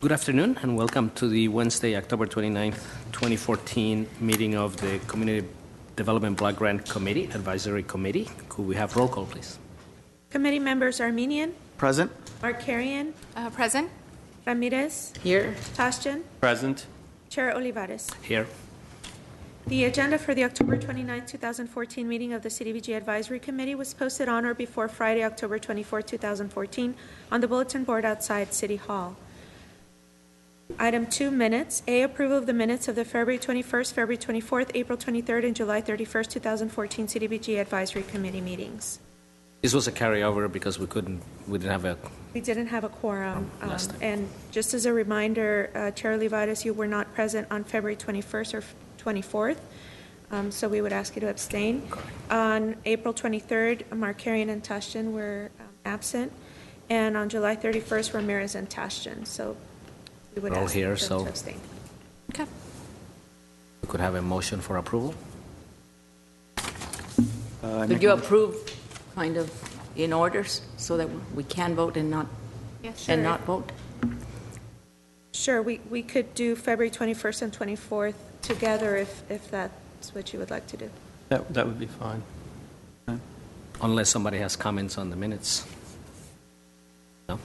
Good afternoon and welcome to the Wednesday, October 29th, 2014 meeting of the Community Development Block Grant Committee, Advisory Committee. Could we have roll call, please? Committee members Armenian. Present. Markarian. Present. Ramirez. Here. Tashjian. Present. Chair Olivares. Here. The agenda for the October 29, 2014 meeting of the CDBG Advisory Committee was posted on or before Friday, October 24, 2014 on the bulletin board outside City Hall. Item 2, minutes. A, approval of the minutes of the February 21st, February 24th, April 23rd, and July 31st, 2014 CDBG Advisory Committee meetings. This was a carryover because we didn't have a quorum. Last time. And just as a reminder, Chair Olivares, you were not present on February 21st or 24th, so we would ask you to abstain. Correct. On April 23rd, Markarian and Tashjian were absent, and on July 31st, Ramirez and Tashjian. So we would We're all ask here, you so to abstain. Okay. we could have a motion for approval. Could you approve kind of in orders so that we can vote and not vote? Sure, we could do February 21st and 24th together if that's what you would like to do. That would be fine. Unless somebody has comments on the minutes. No?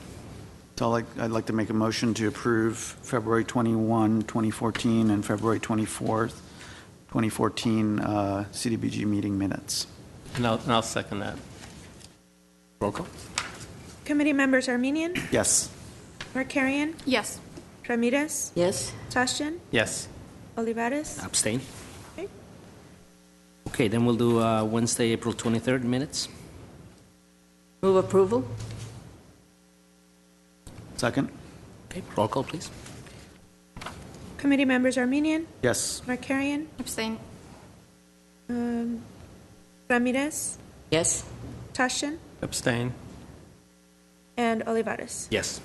So I'd like to make a motion to approve February 21, 2014 and February 24th, 2014 CDBG meeting minutes. And I'll second that. Roll call. Committee members Armenian, Yes. Markarian, Yes. Ramirez, Yes. Tashjian, Yes. Olivares. Abstain. Okay. Okay, then we'll do Wednesday, April 23rd minutes. Move approval? Second. Okay, roll call, please. Committee members Armenian, Yes. Markarian, Abstain. Ramirez, Yes. Tashjian, Abstain. and Olivares. Yes.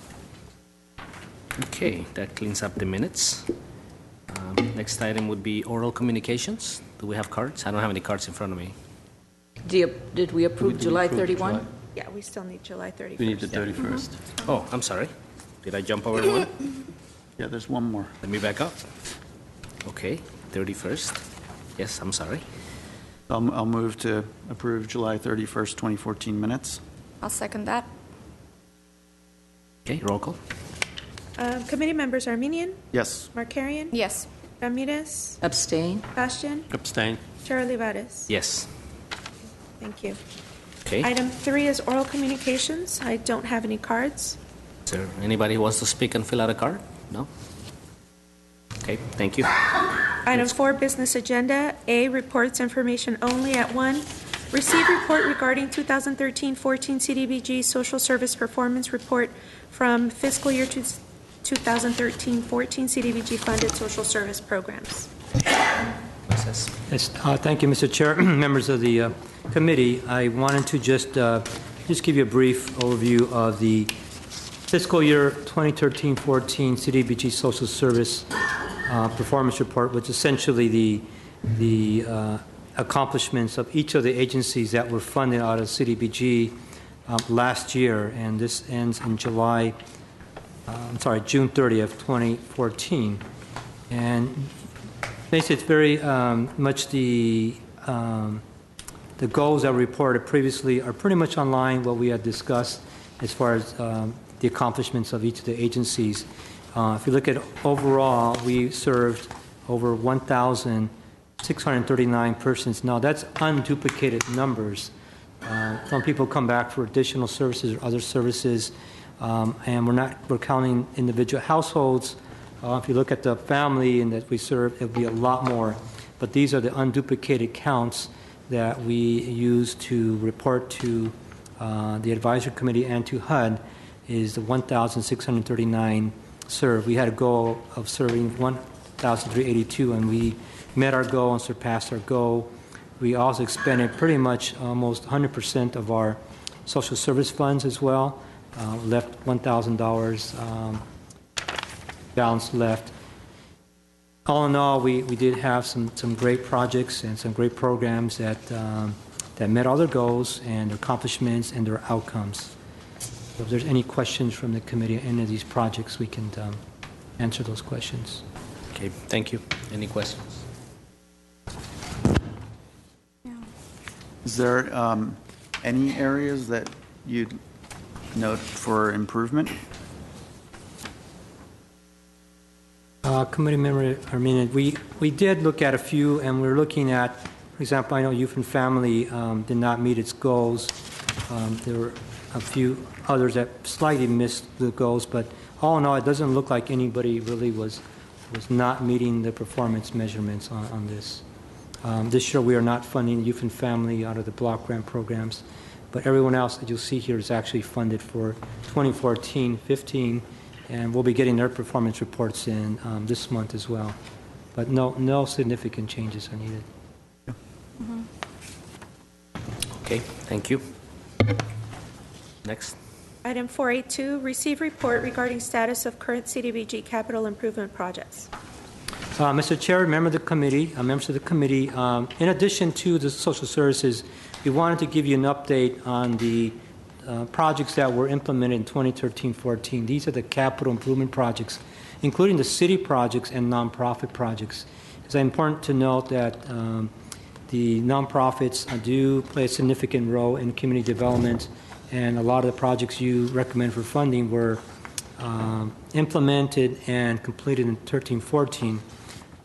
Okay, that cleans up the minutes. Next item would be oral communications. Do we have cards? I don't have any cards in front of me. Did we approve July 31? July. Yeah, we still need July 31st. We need the 31st. Oh, I'm sorry. Did I jump over one? Yeah, there's one more. Let me back up. Okay, 31st. Yes, I'm sorry. I'll move to approve July 31st, 2014 minutes. I'll second that. Okay, roll call. Committee members Armenian, Yes. Markarian, Yes. Ramirez, Abstain. Tashjian, Abstain. Chair Olivares. Yes. Thank you. Okay. Item 3 is oral communications. I don't have any cards. Is there anybody who wants to speak and fill out a card? No? Okay, thank you. Item 4, business agenda. A, reports information only at 1. Receive report regarding 2013-14 CDBG Social Service Performance Report from fiscal year 2013-14 CDBG funded social service programs. Yes. Yes, thank you, Mr. Chair. Members of the committee, I wanted to just give you a brief overview of the fiscal year 2013-14 CDBG Social Service Performance Report, which is essentially the accomplishments of each of the agencies that were funded out of CDBG last year, and this ends in June 30th, 2014. And basically, it's very much the goals that were reported previously are pretty much in line what we had discussed as far as the accomplishments of each of the agencies. If you look at overall, we served over 1,639 persons. Now, that's unduplicated numbers. Some people come back for additional services or other services, and we're counting individual households. If you look at the family and that we serve, it will be a lot more. But these are the unduplicated counts that we use to report to the advisory committee and to HUD, is the 1,639 served. We had a goal of serving 1,382, and we met our goal and surpassed our goal. We also expended pretty much almost 100% of our social service funds as well. Left $1,000 balance left. All in all, we did have some great projects and some great programs that met all their goals and their accomplishments and their outcomes. So if there's any questions from the committee on any of these projects, we can answer those questions. Okay, thank you. Any questions? Is there any areas that you'd note for improvement? Committee member Armina, we did look at a few, and we're looking at, for example, I know Youth and Family did not meet its goals. There were a few others that slightly missed the goals, but all in all, it doesn't look like anybody really was not meeting the performance measurements on this. This year, we are not funding Youth and Family out of the block grant programs, but everyone else that you'll see here is actually funded for 2014-15, and we'll be getting their performance reports in this month as well. But no significant changes are needed. Okay, thank you. Next. Item 482, receive report regarding status of current CDBG capital improvement projects. Mr. Chair, members of the committee, in addition to the social services, we wanted to give you an update on the projects that were implemented in 2013-14. These are the capital improvement projects, including the city projects and nonprofit projects. It's important to note that the nonprofits do play a significant role in community development, and a lot of the projects you recommend for funding were implemented and completed in 13-14.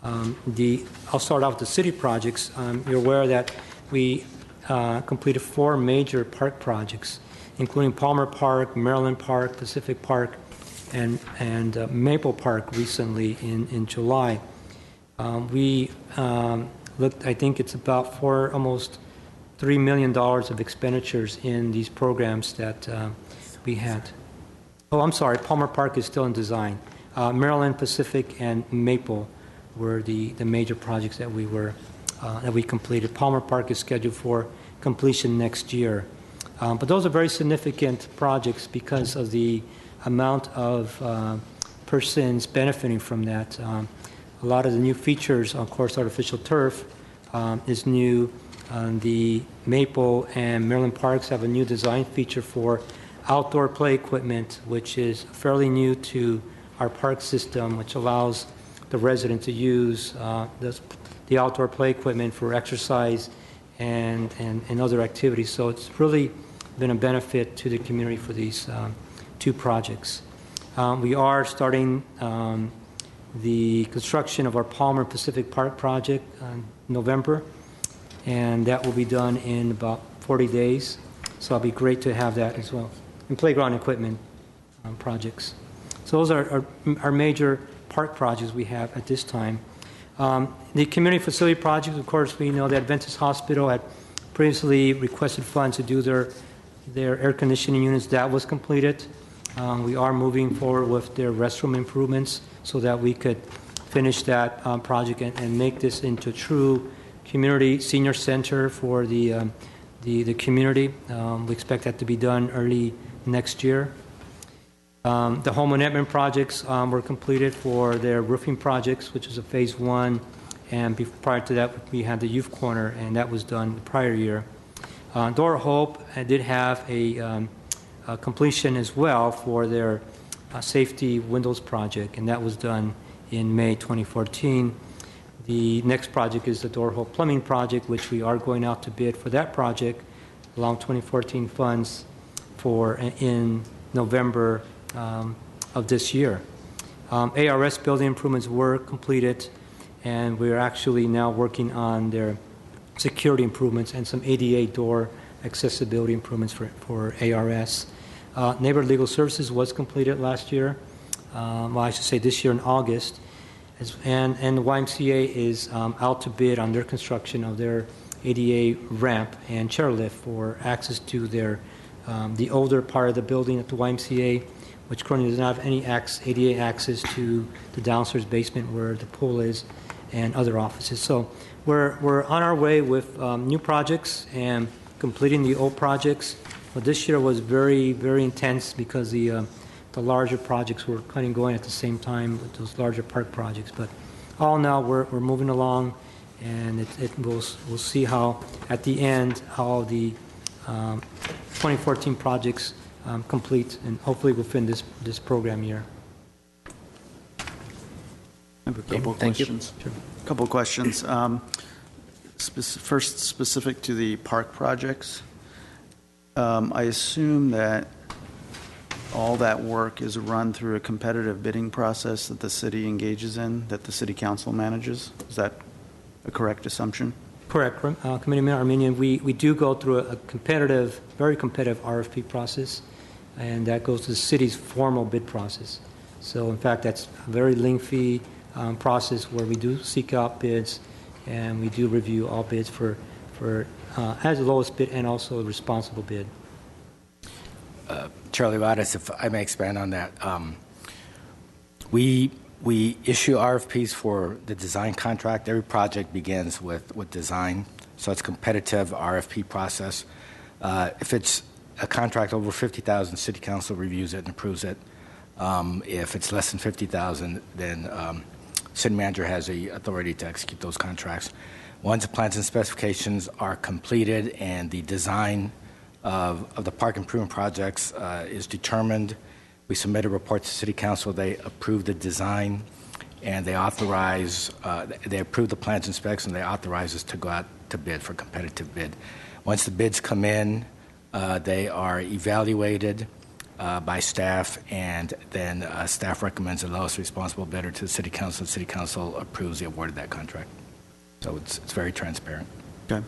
I'll start off with the city projects. You're aware that we completed 4 major park projects, including Palmer Park, Maryland Park, Pacific Park, and Maple Park recently in July. We looked, I think it's about almost $3 million of expenditures in these programs that we had. Oh, I'm sorry, Palmer Park is still in design. Maryland, Pacific, and Maple were the major projects that we completed. Palmer Park is scheduled for completion next year. But those are very significant projects because of the amount of persons benefiting from that. A lot of the new features, of course, artificial turf is new. The Maple and Maryland Parks have a new design feature for outdoor play equipment, which is fairly new to our park system, which allows the resident to use the outdoor play equipment for exercise and other activities. So it's really been a benefit to the community for these 2 projects. We are starting the construction of our Palmer Pacific Park project in November, and that will be done in about 40 days. So it'll be great to have that as well. And playground equipment projects. So those are our major park projects we have at this time. The community facility projects, of course, we know that Adventist Hospital had previously requested funds to do their air conditioning units. That was completed. We are moving forward with their restroom improvements so that we could finish that project and make this into a true community senior center for the community. We expect that to be done early next year. The home amendment projects were completed for their roofing projects, which is a phase 1, and prior to that we had the youth corner, and that was done the prior year. Door Hope did have a completion as well for their safety windows project, and that was done in May 2014. The next project is the Door Hope plumbing project, which we are going out to bid for that project along 2014 funds in November of this year. ARS building improvements were completed, and we're actually now working on their security improvements and some ADA door accessibility improvements for ARS. Neighborhood Legal Services was completed last year, well, I should say this year in August, and the YMCA is out to bid on their construction of their ADA ramp and chairlift for access to the older part of the building at the YMCA, which currently does not have any ADA access to the downstairs basement where the pool is and other offices. So we're on our way with new projects and completing the old projects. But this year was very, very intense because the larger projects were kind of going at the same time with those larger park projects. But all now we're moving along, and we'll see how at the end how the 2014 projects complete, and hopefully we'll finish this program year. I have a couple of thank you. questions. Couple of questions. First, specific to the park projects. I assume that all that work is run through a competitive bidding process that the city engages in, that the city council manages. Is that a correct assumption? Correct, Committeeman Armenian. We do go through a competitive, very competitive RFP process, and that goes to the city's formal bid process. So, in fact, that's a very lengthy process where we do seek out bids, and we do review all bids for as the lowest bid and also a responsible bid. Chair Olivares, if I may expand on that, we issue RFPs for the design contract. Every project begins with design, so it's a competitive RFP process. If it's a contract over 50,000, City Council reviews it and approves it. If it's less than 50,000, then City Manager has the authority to execute those contracts. Once the plans and specifications are completed and the design of the park improvement projects is determined, we submit a report to City Council. They approve the design, and they authorize, they approve the plans and specs, and they authorize us to go out to bid for competitive bid. Once the bids come in, they are evaluated by staff, and then staff recommends the lowest responsible bidder to the City Council. The City Council approves the award of that contract. So it's very transparent. Okay.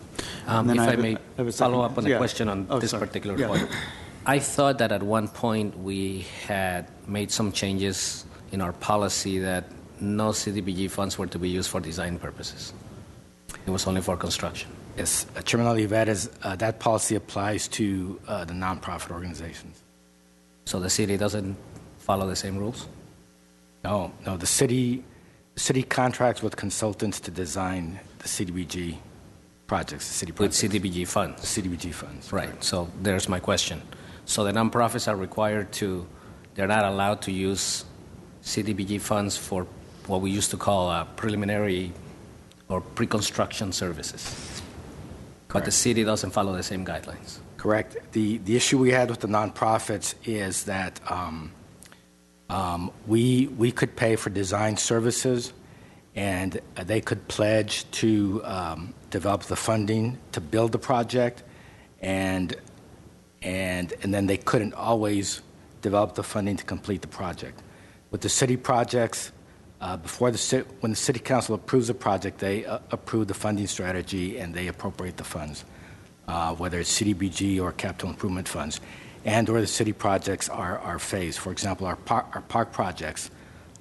If I may follow up on the yeah. question on this sorry. particular Yeah. point. I thought that at one point we had made some changes in our policy that no CDBG funds were to be used for design purposes. It was only for construction. Yes, Chairman Olivares, that policy applies to the nonprofit organizations. So the city doesn't follow the same rules? No, the city contracts with consultants to design the CDBG projects, the city With projects. CDBG funds? CDBG funds. Right. So there's my question. So the nonprofits are required to, they're not allowed to use CDBG funds for what we used to call preliminary or pre-construction services. But the city doesn't follow the same guidelines. Correct. The issue we had with the nonprofits is that we could pay for design services, and they could pledge to develop the funding to build the project, and then they couldn't always develop the funding to complete the project. With the city projects, when the City Council approves a project, they approve the funding strategy and they appropriate the funds, whether it's CDBG or capital improvement funds, and/or the city projects are phased. For example, our park projects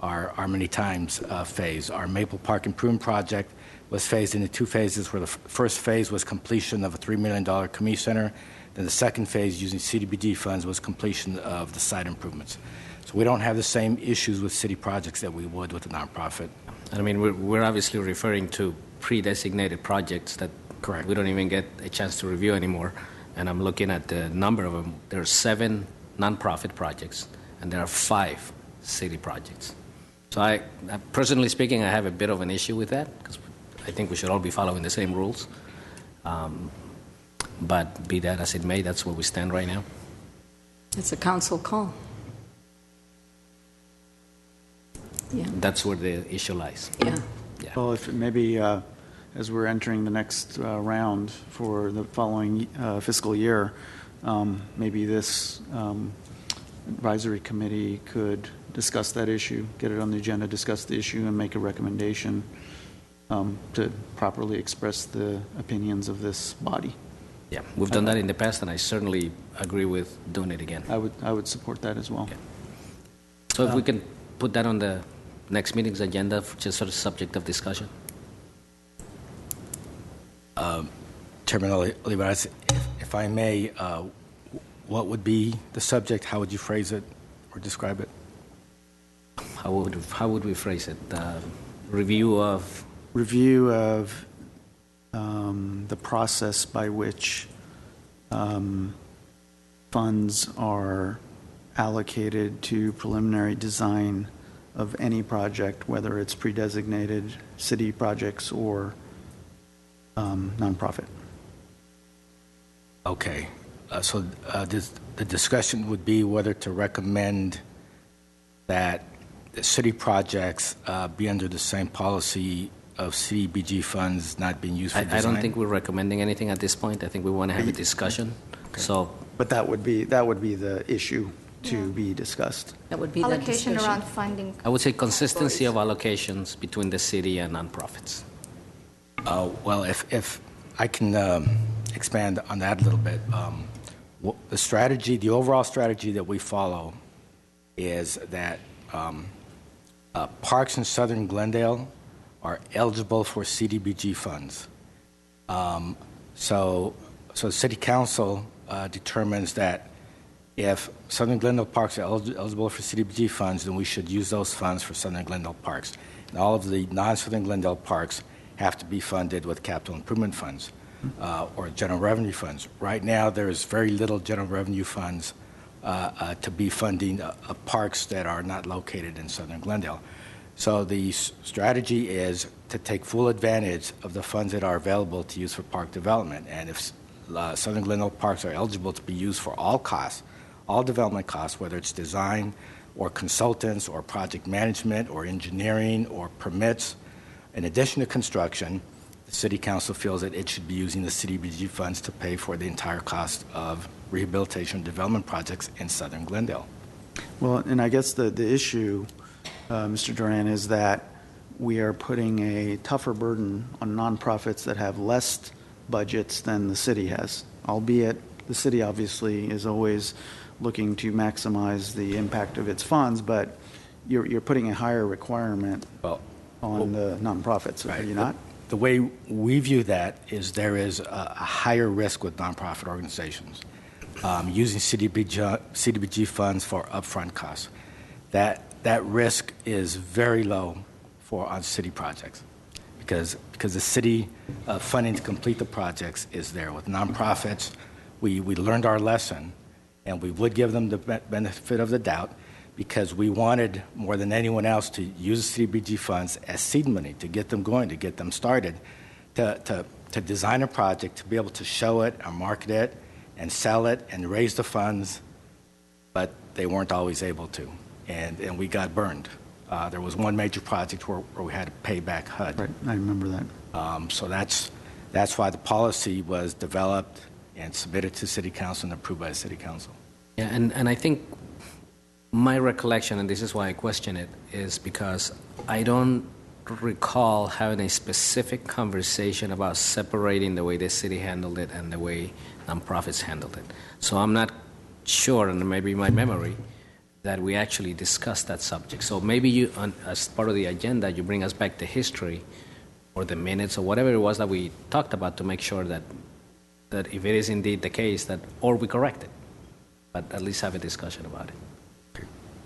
are many times phased. Our Maple Park Improvement Project was phased into two phases, where the first phase was completion of a $3 million community center. Then the second phase, using CDBG funds, was completion of the site improvements. So we don't have the same issues with city projects that we would with a nonprofit. I mean, we're obviously referring to pre-designated projects that Correct. we don't even get a chance to review anymore. And I'm looking at the number of them. There are 7 nonprofit projects, and there are 5 city projects. So I personally speaking, I have a bit of an issue with that, because I think we should all be following the same rules. But be that as it may, that's where we stand right now. It's a council call. Yeah. That's where the issue lies. Yeah. Yeah. Well, if maybe as we're entering the next round for the following fiscal year, maybe this advisory committee could discuss that issue, get it on the agenda, discuss the issue, and make a recommendation to properly express the opinions of this body. Yeah, we've done that in the past, and I certainly agree with doing it again. I would support that as well. Okay. So if we can put that on the next meeting's agenda, just sort of subject of discussion. Chairman Olivares, if I may, what would be the subject? How would you phrase it or describe it? How would we phrase it? Review of The process by which funds are allocated to preliminary design of any project, whether it's pre-designated city projects or nonprofit. Okay. So the discussion would be whether to recommend that the city projects be under the same policy of CDBG funds not being used for design? I don't think we're recommending anything at this point. I think we want to have a discussion. So But that would be the issue to be discussed. That would be the Allocation discussion. around funding. I would say consistency of allocations between the city and nonprofits. Well, if I can expand on that a little bit, the overall strategy that we follow is that parks in southern Glendale are eligible for CDBG funds. So City Council determines that if Southern Glendale parks are eligible for CDBG funds, then we should use those funds for Southern Glendale parks. And all of the non-Southern Glendale parks have to be funded with capital improvement funds or general revenue funds. Right now, there is very little general revenue funds to be funding parks that are not located in Southern Glendale. So the strategy is to take full advantage of the funds that are available to use for park development. And if Southern Glendale parks are eligible to be used for all costs, all development costs, whether it's design or consultants or project management or engineering or permits, in addition to construction, the City Council feels that it should be using the CDBG funds to pay for the entire cost of rehabilitation development projects in Southern Glendale. Well, and I guess the issue, Mr. Duran, is that we are putting a tougher burden on nonprofits that have less budgets than the city has, albeit the city obviously is always looking to maximize the impact of its funds, but you're putting a higher requirement on the nonprofits, are you not? The way we view that is there is a higher risk with nonprofit organizations using CDBG funds for upfront costs. That risk is very low on city projects because the city funding to complete the projects is there. With nonprofits, we learned our lesson, and we would give them the benefit of the doubt because we wanted more than anyone else to use CDBG funds as seed money to get them going, to get them started, to design a project, to be able to show it or market it and sell it and raise the funds, but they weren't always able to, and we got burned. There was one major project where we had to pay back HUD. Right, I remember that. So that's why the policy was developed and submitted to City Council and approved by the City Council. Yeah, and I think my recollection, and this is why I question it, is because I don't recall having a specific conversation about separating the way the city handled it and the way nonprofits handled it. So I'm not sure, and maybe my memory, that we actually discussed that subject. So maybe you, as part of the agenda, you bring us back the history or the minutes or whatever it was that we talked about to make sure that if it is indeed the case, that or we correct it, but at least have a discussion about it.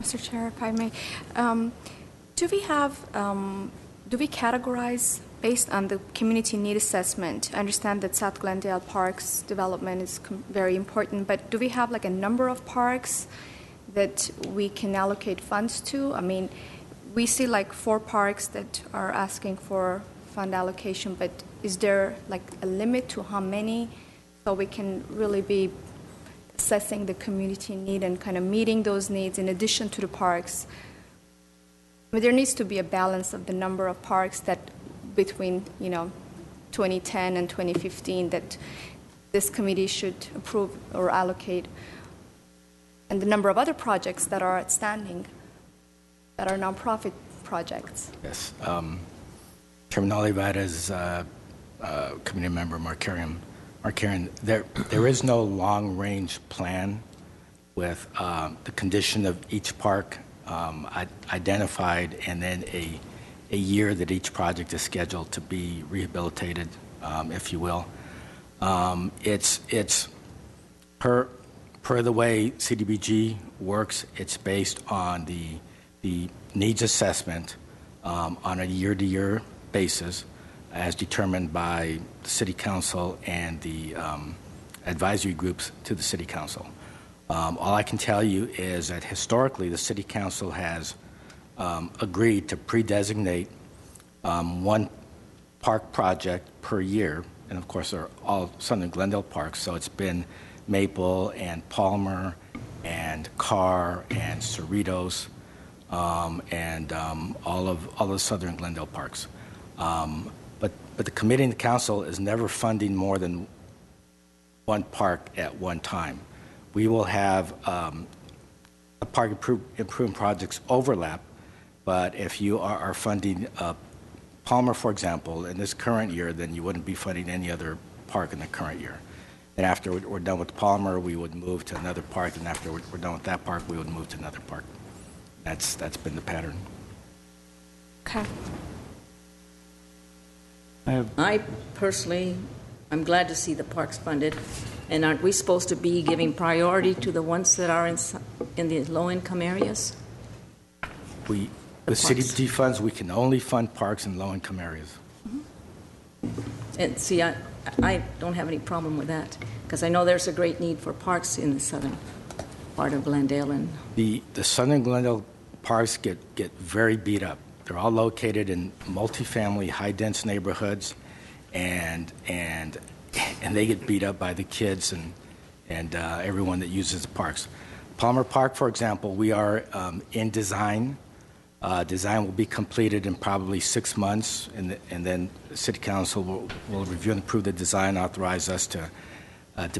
Mr. Chair, if I may, do we categorize based on the community need assessment? I understand that South Glendale Parks development is very important, but do we have like a number of parks that we can allocate funds to? I mean, we see like 4 parks that are asking for fund allocation, but is there like a limit to how many, so we can really be assessing the community need and kind of meeting those needs in addition to the parks? I mean, there needs to be a balance of the number of parks that between 2010 and 2015 that this committee should approve or allocate, and the number of other projects that are outstanding that are nonprofit projects. Yes. Chairman Olivares, committee member Markarian, there is no long-range plan with the condition of each park identified and then a year that each project is scheduled to be rehabilitated, if you will. It's per the way CDBG works, it's based on the needs assessment on a year-to-year basis as determined by the City Council and the advisory groups to the City Council. All I can tell you is that historically the City Council has agreed to pre-designate one park project per year, and of course they're all Southern Glendale parks, so it's been Maple and Palmer and Carr and Cerritos. and all of the southern Glendale parks. But the committee and the council is never funding more than one park at one time. We will have park improvement projects overlap, but if you are funding Palmer, for example, in this current year, then you wouldn't be funding any other park in the current year. And after we're done with Palmer, we would move to another park, and after we're done with that park, we would move to another park. That's been the pattern. Okay. I personally, I'm glad to see the parks funded. And aren't we supposed to be giving priority to the ones that are in the low-income areas? With CDBG funds, we can only fund parks in low-income areas. And see, I don't have any problem with that, because I know there's a great need for parks in the southern part of Glendale. And The southern Glendale parks get very beat up. They're all located in multifamily, high-dense neighborhoods, and they get beat up by the kids and everyone that uses the parks. Palmer Park, for example, we are in design. Design will be completed in probably 6 months, and then the City Council will review and approve the design, authorize us to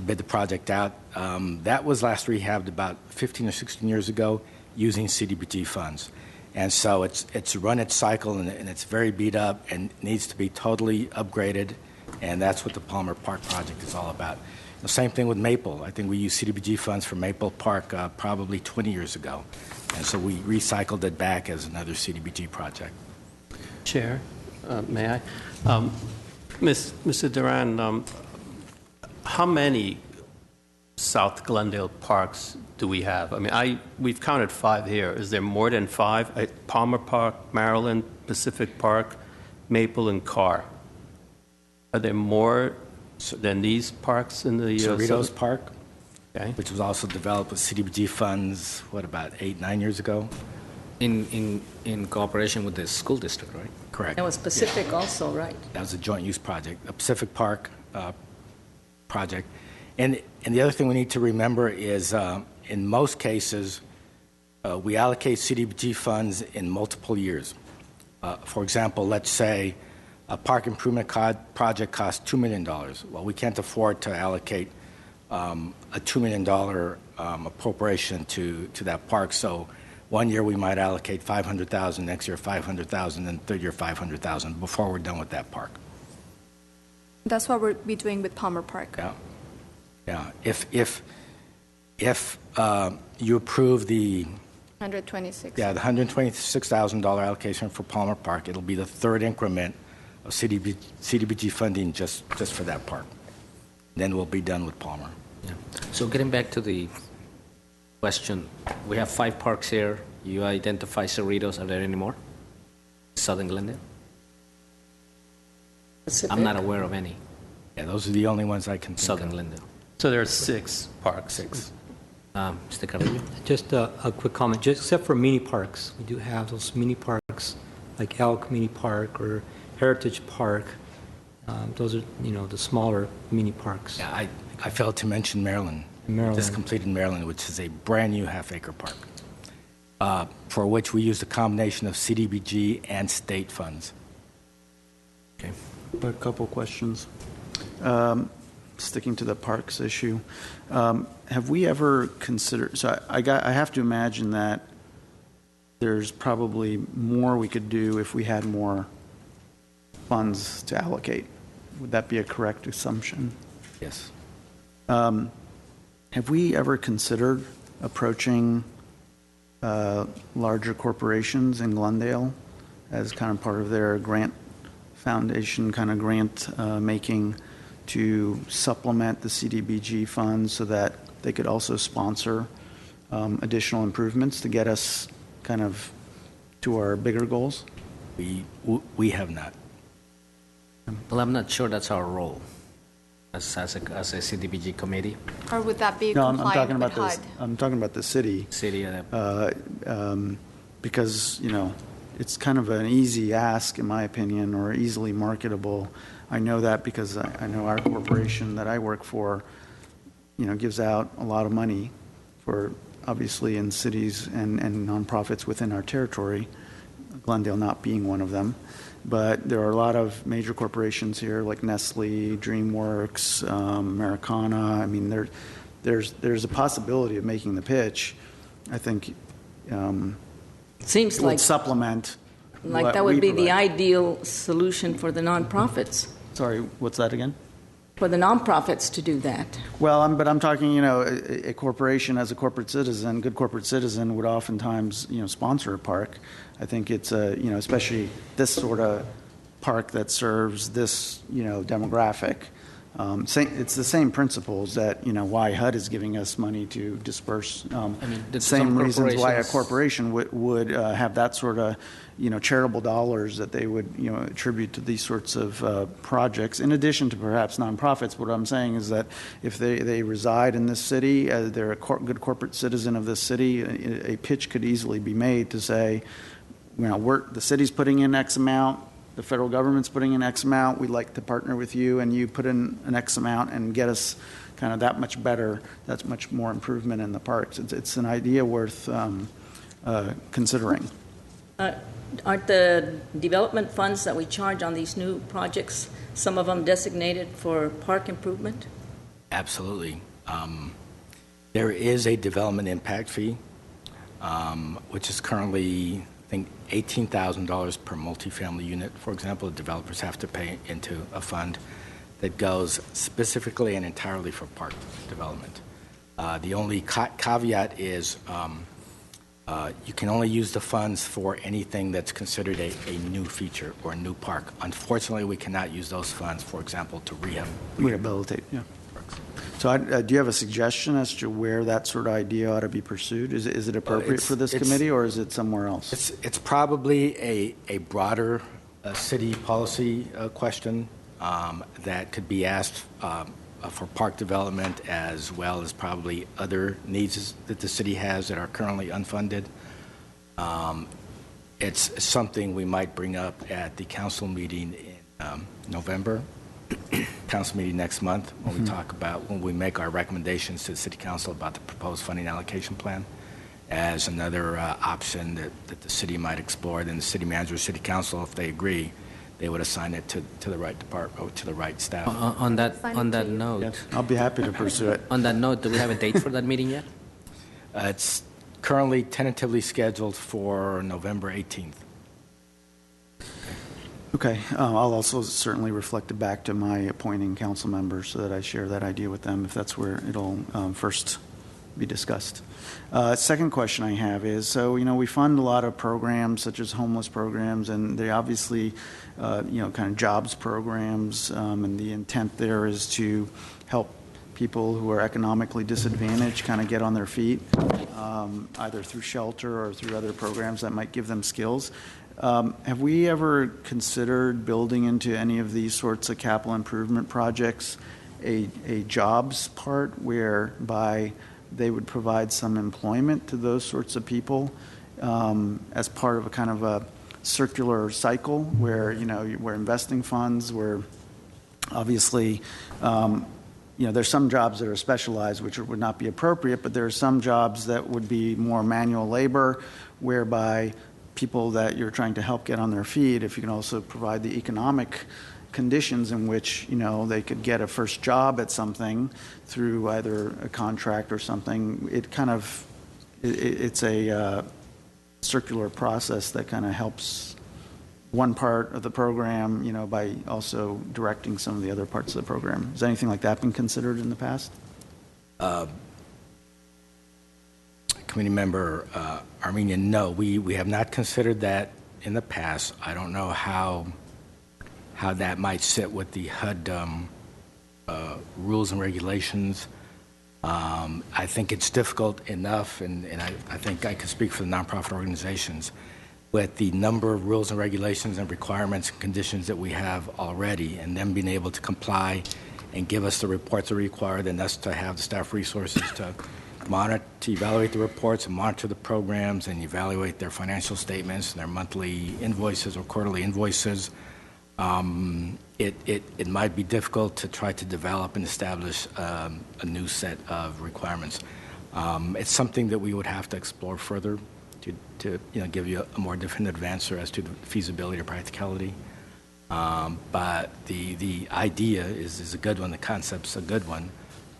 bid the project out. That was last rehabbed about 15 or 16 years ago using CDBG funds. And so it's run its cycle, and it's very beat up and needs to be totally upgraded, and that's what the Palmer Park project is all about. The same thing with Maple. I think we used CDBG funds for Maple Park probably 20 years ago, and so we recycled it back as another CDBG project. Chair, may I? Mr. Duran, how many South Glendale parks do we have? I mean, we've counted 5 here. Is there more than 5? Palmer Park, Maryland, Pacific Park, Maple, and Carr. Are there more than these parks in the Cerritos Park, okay, which was also developed with CDBG funds, what, about 8-9 years ago? In cooperation with the school district, right? Correct. that was Pacific also, right? That was a joint use project, a Pacific Park project. And the other thing we need to remember is in most cases, we allocate CDBG funds in multiple years. For example, let's say a park improvement project costs $2 million. Well, we can't afford to allocate a $2 million appropriation to that park. So one year we might allocate $500,000, next year $500,000, and third year $500,000 before we're done with that park. That's what we'll be doing with Palmer Park. Yeah. If you approve the $126. the $126,000 allocation for Palmer Park, it'll be the third increment of CDBG funding just for that park. Then we'll be done with Palmer. Yeah. So getting back to the question, we have 5 parks here. You identify Cerritos. Are there any more? Southern Glendale? Pacific? I'm not aware of any. Yeah, those are the only ones I can think Southern of. Glendale. So there are 6 parks. 6. Mr. Carrillo? Just a quick comment, just except for mini parks. We do have those mini parks like Elk Mini Park or Heritage Park. Those are, the smaller mini parks. Yeah, I failed to mention Maryland. Maryland. Just completed Maryland, which is a brand new half-acre park, for which we used a combination of CDBG and state funds. Okay. A couple questions. Sticking to the parks issue, have we ever considered? So I have to imagine that there's probably more we could do if we had more funds to allocate. Would that be a correct assumption? Yes. Have we ever considered approaching larger corporations in Glendale as kind of part of their grant foundation, kind of grant making, to supplement the CDBG funds so that they could also sponsor additional improvements to get us kind of to our bigger goals? We have not. Well, I'm not sure that's our role as a CDBG committee. Or would that be No, I'm compliant talking with about HUD? I'm talking about the city. Because, it's kind of an easy ask, in my opinion, or easily marketable. I know that because I know our corporation that I work for, gives out a lot of money for obviously in cities and nonprofits within our territory, Glendale not being one of them. But there are a lot of major corporations here like Nestle, DreamWorks, Americana. I mean, there's a possibility of making the pitch. I think Seems it would like supplement. what that would we be the provide. ideal solution for the nonprofits, Sorry, what's that again? for the nonprofits to do that. Well, but I'm talking, a corporation as a corporate citizen, good corporate citizen would oftentimes, sponsor a park. I think it's especially this sort of park that serves this, demographic. It's the same principles that, why HUD is giving us money to disperse. some Same reasons why a corporations- corporation would have that sort of, charitable dollars that they would, attribute to these sorts of projects, in addition to perhaps nonprofits. What I'm saying is that if they reside in this city, they're a good corporate citizen of this city, a pitch could easily be made to say, the city's putting in X amount, the federal government's putting in X amount, we'd like to partner with you, and you put in an X amount and get us kind of that much better, that's much more improvement in the parks. It's an idea worth considering. Aren't the development funds that we charge on these new projects, some of them designated for park improvement? Absolutely. There is a development impact fee, which is currently, I think, $18,000 per multifamily unit. For example, the developers have to pay into a fund that goes specifically and entirely for park development. The only caveat is you can only use the funds for anything that's considered a new feature or a new park. Unfortunately, we cannot use those funds, for example, to Rehabilitate, yeah. So do you have a suggestion as to where that sort of idea ought to be pursued? Is it appropriate for this committee, or is it somewhere else? It's probably a broader city policy question that could be asked for park development, as well as probably other needs that the city has that are currently unfunded. It's something we might bring up at the council meeting in November. Council meeting next month when we talk about, when we make our recommendations to the city council about the proposed funding allocation plan as another option that the city might explore. Then the city manager or city council, if they agree, they would assign it to the right department or to the right staff. On that note, Yes, I'll be happy to pursue it. on that note, do we have a date for that meeting yet? It's currently tentatively scheduled for November 18th. Okay, I'll also certainly reflect it back to my appointing council members so that I share that idea with them if that's where it'll first be discussed. Second question I have is, so, we fund a lot of programs such as homeless programs, and they obviously, kind of jobs programs, and the intent there is to help people who are economically disadvantaged kind of get on their feet, either through shelter or through other programs that might give them skills. Have we ever considered building into any of these sorts of capital improvement projects a jobs part whereby they would provide some employment to those sorts of people as part of a kind of a circular cycle where, we're investing funds, where obviously, there's some jobs that are specialized which would not be appropriate, but there are some jobs that would be more manual labor whereby people that you're trying to help get on their feet, if you can also provide the economic conditions in which, they could get a first job at something through either a contract or something, it's a circular process that kind of helps one part of the program, by also directing some of the other parts of the program. Has anything like that been considered in the past? Committee member Armenian, no, we have not considered that in the past. I don't know how that might sit with the HUD rules and regulations. I think it's difficult enough, and I think I can speak for the nonprofit organizations, with the number of rules and regulations and requirements and conditions that we have already, and them being able to comply and give us the reports that are required, and us to have the staff resources to monitor, to evaluate the reports and monitor the programs and evaluate their financial statements and their monthly invoices or quarterly invoices. It might be difficult to try to develop and establish a new set of requirements. It's something that we would have to explore further to give you a more definitive answer as to the feasibility or practicality. But the idea is a good one. The concept's a good one.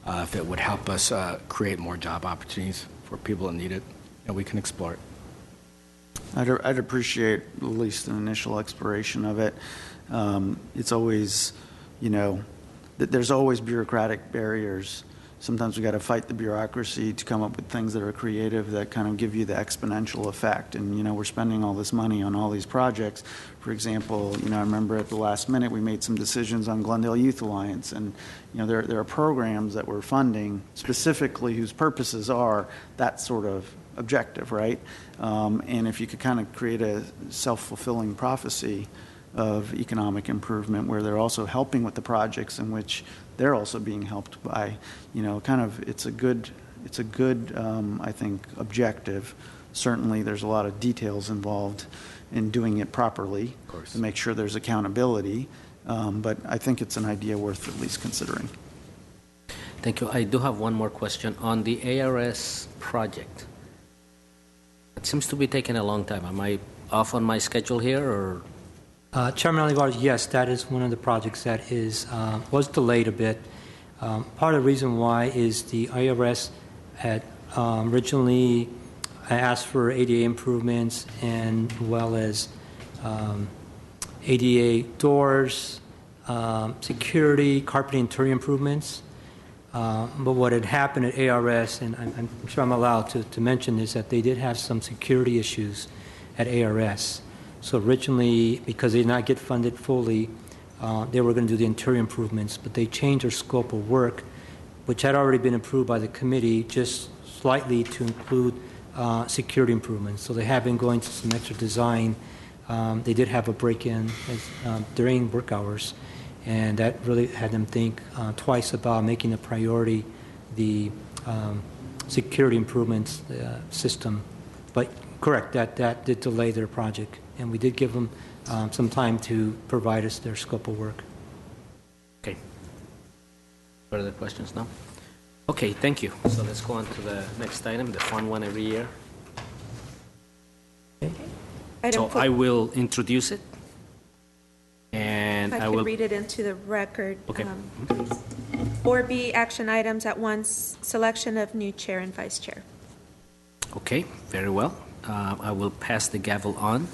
If it would help us create more job opportunities for people that need it, we can explore it. I'd appreciate at least an initial exploration of it. It's always, there's always bureaucratic barriers. Sometimes we got to fight the bureaucracy to come up with things that are creative that kind of give you the exponential effect. And, we're spending all this money on all these projects. For example, I remember at the last minute we made some decisions on Glendale Youth Alliance. And, there are programs that we're funding specifically whose purposes are that sort of objective, right? And if you could kind of create a self-fulfilling prophecy of economic improvement where they're also helping with the projects in which they're also being helped by, it's a good, I think, objective. Certainly there's a lot of details involved in doing it properly to make sure there's accountability, but I think it's an idea worth at least considering. Thank you. I do have one more question on the ARS project. It seems to be taking a long time. Am I off on my schedule here, or? Chairman Olivares, yes, that is one of the projects that was delayed a bit. Part of the reason why is the IRS had originally asked for ADA improvements and well as ADA doors, security, carpeting, interior improvements. But what had happened at ARS, and I'm sure I'm allowed to mention this, that they did have some security issues at ARS. So originally, because they did not get funded fully, they were going to do the interior improvements, but they changed their scope of work, which had already been approved by the committee, just slightly to include security improvements. So they have been going to some extra design. They did have a break-in during work hours, and that really had them think twice about making a priority the security improvements system. But correct, that did delay their project, and we did give them some time to provide us their scope of work. Okay. Further questions now? Okay, thank you. So let's go on to the next item, the fun one every year. So I will introduce it, and I I will could read it into the record. Okay. Please. 4B, action items at once, selection of new chair and vice chair. Okay, very well. I will pass the gavel on.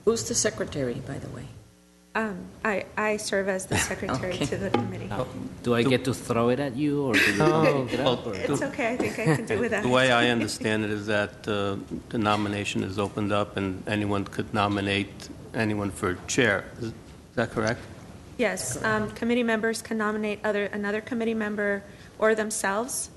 Who's the secretary, by the way? I serve as the secretary Okay. to the committee. Do I get to throw it at you, or do you pick it up? Or? It's okay, I think I can do with that. The way I understand it is that the nomination is opened up and anyone could nominate anyone for chair. Is that correct? Yes, committee members can nominate another committee member or themselves.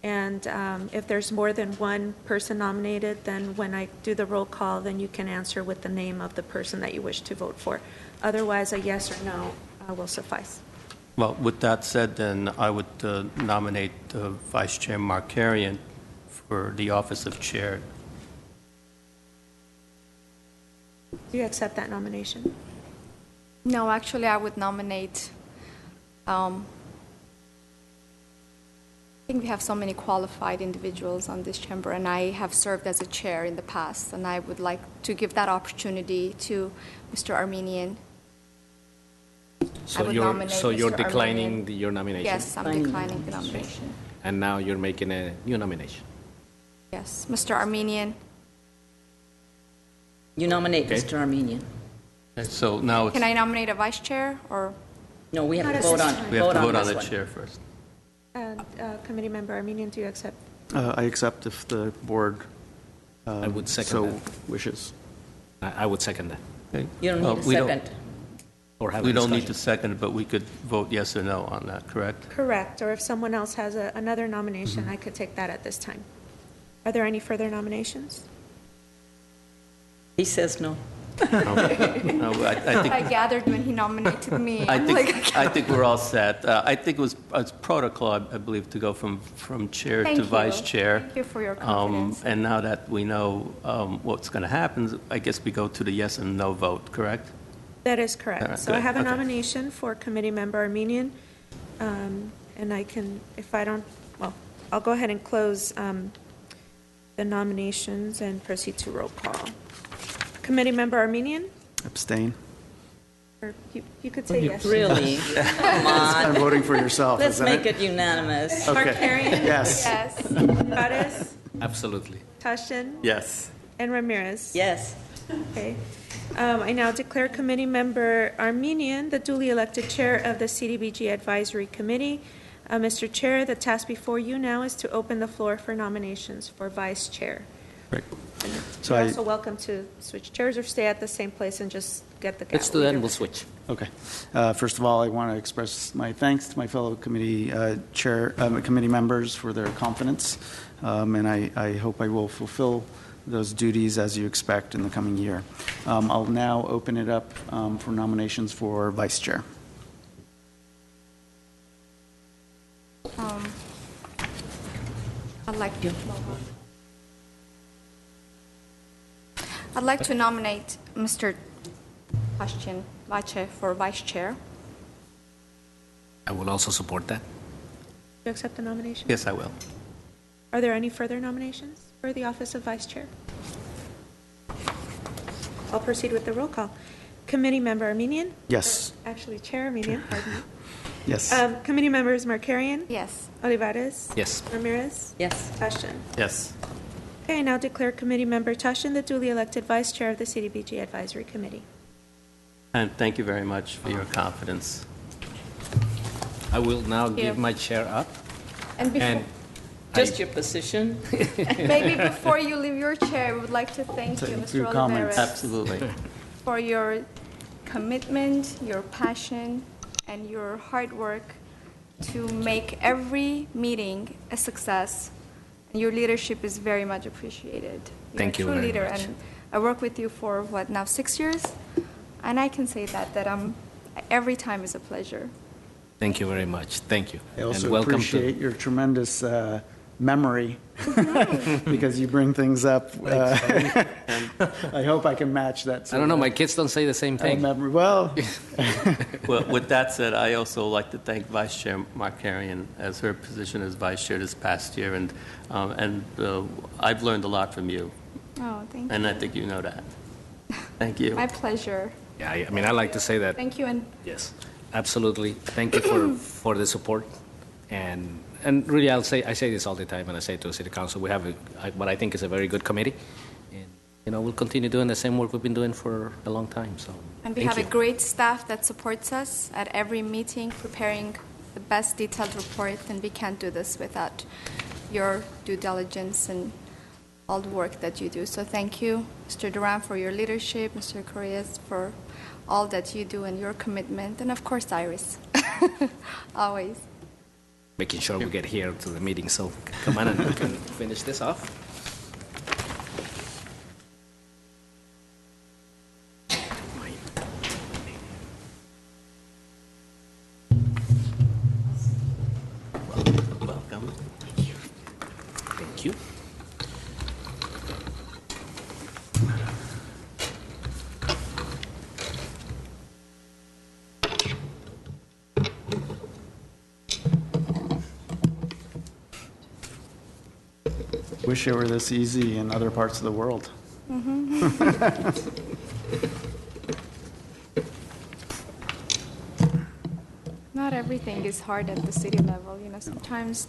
And if there's more than one person nominated, then when I do the roll call, then you can answer with the name of the person that you wish to vote for. Otherwise, a yes or no will suffice. Well, with that said, then I would nominate Vice Chair Markarian for the office of chair. Do you accept that nomination? No, actually, I would nominate, I think we have so many qualified individuals on this chamber, and I have served as a chair in the past, and I would like to give that opportunity to Mr. Armenian. I would nominate you're Mr. declining Armenian. your nomination? Yes, I'm declining the nomination. And now you're making a new nomination? Yes, Mr. Armenian. You nominate Okay. Mr. Armenian. So now it's, Can I nominate a vice chair, or? No, we have Not to at vote this on, time. we have to vote on this the one. chair first. Committee member Armenian, do you accept? I accept if the board I would second so that. wishes. I would second that. Okay. You don't Well, need a we don't- second. Or have We a don't need to discussion. second it, but we could vote yes or no on that, correct? Correct, or if someone else has another nomination, I could take that at this time. Are there any further nominations? He says no. No, I think I gathered when he nominated me. I I'm think, I think we're all set. I think it was protocol, I believe, to go from chair Thank to you. vice chair. Thank you for your confidence. And now that we know what's going to happen, I guess we go to the yes and no vote, correct? That is correct. All right, So I good. have a Okay. nomination for committee member Armenian, and I can, if I don't, well, I'll go ahead and close the nominations and proceed to roll call. Committee Member Armenian? Abstain. Or you could say yes. Really? Come I'm on. voting for yourself, Let's isn't make it? it unanimous. Okay. Markarian? Yes. Yes. Juarez? Absolutely. Tashin? Yes. And Ramirez? Yes. Okay. I now declare Committee Member Armenian the duly elected Chair of the CDBG Advisory Committee. Mr. Chair, the task before you now is to open the floor for nominations for Vice Chair. Right. And So you're I- also welcome to switch chairs or stay at the same place and just get the gavel. Let's do that and either we'll way. switch. Okay. First of all, I want to express my thanks to my fellow committee committee members for their confidence, and I hope I will fulfill those duties as you expect in the coming year. I'll now open it up for nominations for Vice Chair. I'd like to nominate Mr. Ashton Vache for Vice Chair. I will also support that. Do you accept the nomination? Yes, I will. Are there any further nominations for the office of Vice Chair? I'll proceed with the roll call. Committee Member Armenian? Yes. Actually, Chair Armenian, pardon me. Yes. Committee Members Markarian? Yes. Olivares? Yes. Ramirez? Yes. Tashin? Yes. Okay, I now declare Committee Member Tashin the duly elected Vice Chair of the CDBG Advisory Committee. And thank you very much for your confidence. I will now you. give my chair up. And before, And Just your position. maybe before you leave your chair, I would like to thank you, Take a Mr. few Olivares, comments. Absolutely. for your commitment, your passion, and your hard work to make every meeting a success. And your leadership is very much appreciated. Thank you You're a true very leader, much. and I work with you for what now 6 years, and I can say that every time is a pleasure. Thank you very much. Thank you. I also And welcome appreciate your tremendous memory because you bring things up. I hope I can match that. I don't know, my kids don't say the same thing. Memory. Well, Well, with that said, I also like to thank Vice Chair Markarian as her position as Vice Chair this past year, and I've learned a lot from you, Oh, thank you. and I think you know that. Thank you. My pleasure. Yeah, I mean, I like to say that. Thank you, and Yes, absolutely. Thank you for the support. And really, I say this all the time, and I say to the City Council, we have what I think is a very good committee. And, we'll continue doing the same work we've been doing for a long time, so And we thank have you. a great staff that supports us at every meeting, preparing the best detailed report, and we can't do this without your due diligence and all the work that you do. So thank you, Mr. Duran, for your leadership, Mr. Correas, for all that you do and your commitment, and of course, Iris, always. Making sure we get here to the meeting, so come on and we can finish this off. Welcome. Thank you. wish it were this easy in other parts of the world. Not everything is hard at the city level, sometimes.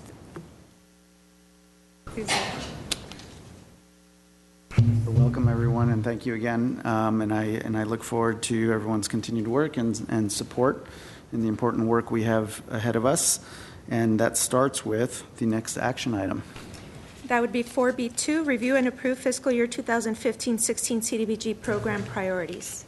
Welcome, everyone, and thank you again. And I look forward to everyone's continued work and support in the important work we have ahead of us. And that starts with the next action item. That would be 4B2, review and approve fiscal year 2015-16 CDBG program priorities.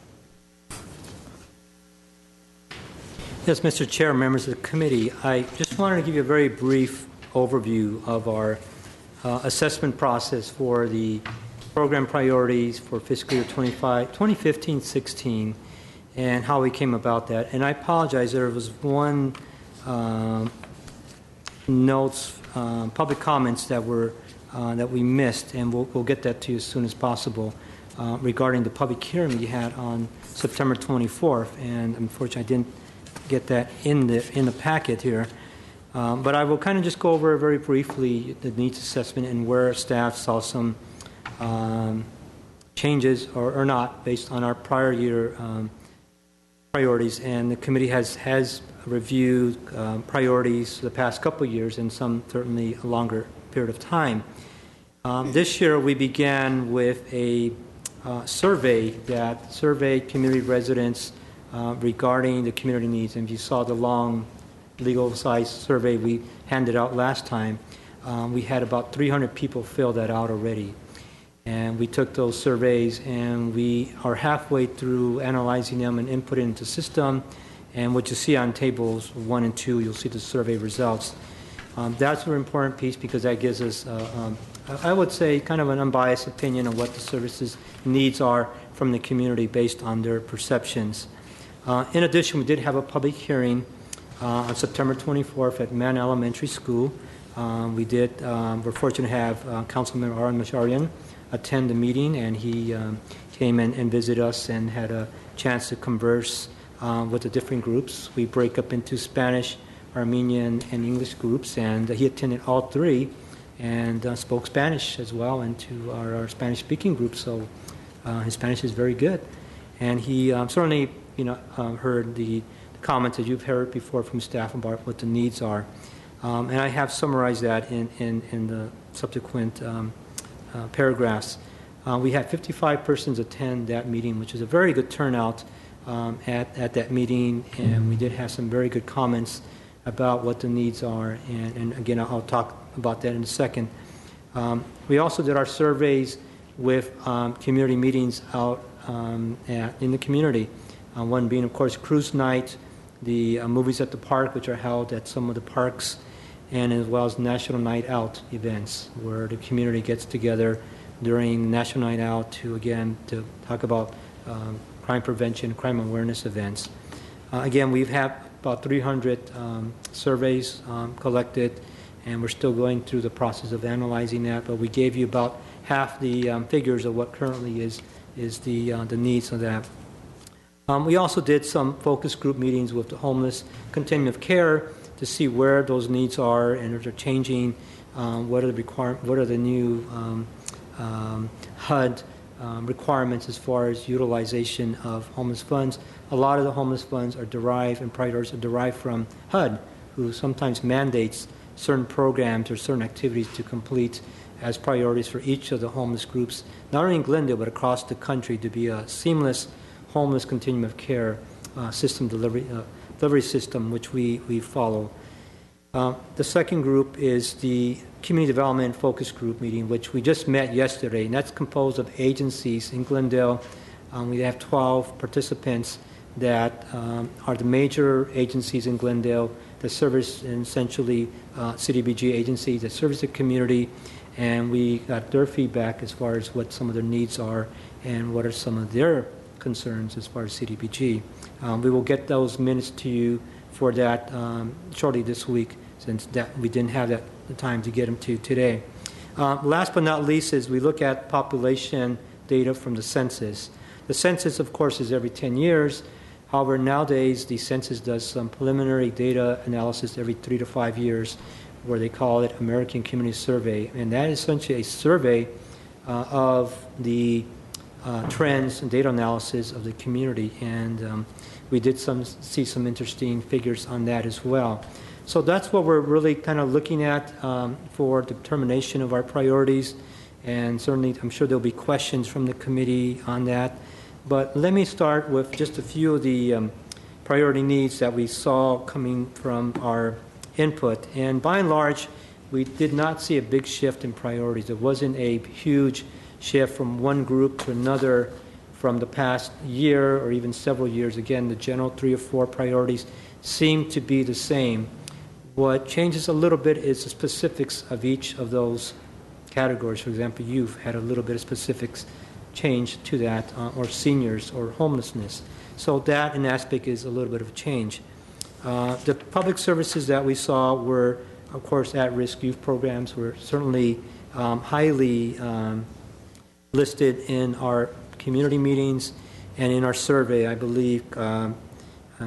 Yes, Mr. Chair, members of the committee, I just wanted to give you a very brief overview of our assessment process for the program priorities for fiscal year 2015-16 and how we came about that. And I apologize, there was one public comments that we missed, and we'll get that to you as soon as possible regarding the public hearing we had on September 24th. And unfortunately, I didn't get that in the packet here. But I will kind of just go over very briefly the needs assessment and where staff saw some changes or not based on our prior year priorities. And the committee has reviewed priorities for the past couple of years and some certainly a longer period of time. This year we began with a survey that surveyed community residents regarding the community needs. And if you saw the long legal size survey we handed out last time, we had about 300 people fill that out already. And we took those surveys and we are halfway through analyzing them and inputting into the system. And what you see on tables 1 and 2, you'll see the survey results. That's an important piece because that gives us, I would say, kind of an unbiased opinion of what the services needs are from the community based on their perceptions. In addition, we did have a public hearing on September 24th at Mann Elementary School. We're fortunate to have Councilmember Aron Masharian attend the meeting, and he came and visited us and had a chance to converse with the different groups. We break up into Spanish, Armenian, and English groups, and he attended all three and spoke Spanish as well into our Spanish-speaking group, so his Spanish is very good. And he certainly heard the comments that you've heard before from staff about what the needs are. And I have summarized that in the subsequent paragraphs. We had 55 persons attend that meeting, which is a very good turnout at that meeting, and we did have some very good comments about what the needs are, and again, I'll talk about that in a second. We also did our surveys with community meetings out in the community, one being, of course, cruise night, the movies at the park, which are held at some of the parks, and as well as National Night Out events, where the community gets together during National Night Out to talk about crime prevention, crime awareness events. Again, we've had about 300 surveys collected, and we're still going through the process of analyzing that, but we gave you about half the figures of what currently is the needs of that. We also did some focus group meetings with the homeless continuum of care to see where those needs are and if they're changing, what are the new HUD requirements as far as utilization of homeless funds. A lot of the homeless funds are derived and priorities are derived from HUD, who sometimes mandates certain programs or certain activities to complete as priorities for each of the homeless groups, not only in Glendale but across the country, to be a seamless homeless continuum of care system delivery system, which we follow. The second group is the Community Development Focus Group meeting, which we just met yesterday, and that's composed of agencies in Glendale. We have 12 participants that are the major agencies in Glendale that service essentially CDBG agencies that service the community, and we got their feedback as far as what some of their needs are and what are some of their concerns as far as CDBG. We will get those minutes to you for that shortly this week, since that we didn't have the time to get them to today. Last but not least is we look at population data from the census. The census, of course, is every 10 years. However, nowadays the census does some preliminary data analysis every 3 to 5 years, where they call it American Community Survey, and that is essentially a survey of the trends and data analysis of the community, and we did see some interesting figures on that as well. So that's what we're really kind of looking at for determination of our priorities, and certainly I'm sure there'll be questions from the committee on that. But let me start with just a few of the priority needs that we saw coming from our input. And by and large, we did not see a big shift in priorities. It wasn't a huge shift from one group to another from the past year or even several years. Again, the general 3 or 4 priorities seem to be the same. What changes a little bit is the specifics of each of those categories. For example, youth had a little bit of specifics change to that, or seniors or homelessness. So that in aspect is a little bit of a change. The public services that we saw were, of course, at-risk youth programs were certainly highly listed in our community meetings and in our survey. I believe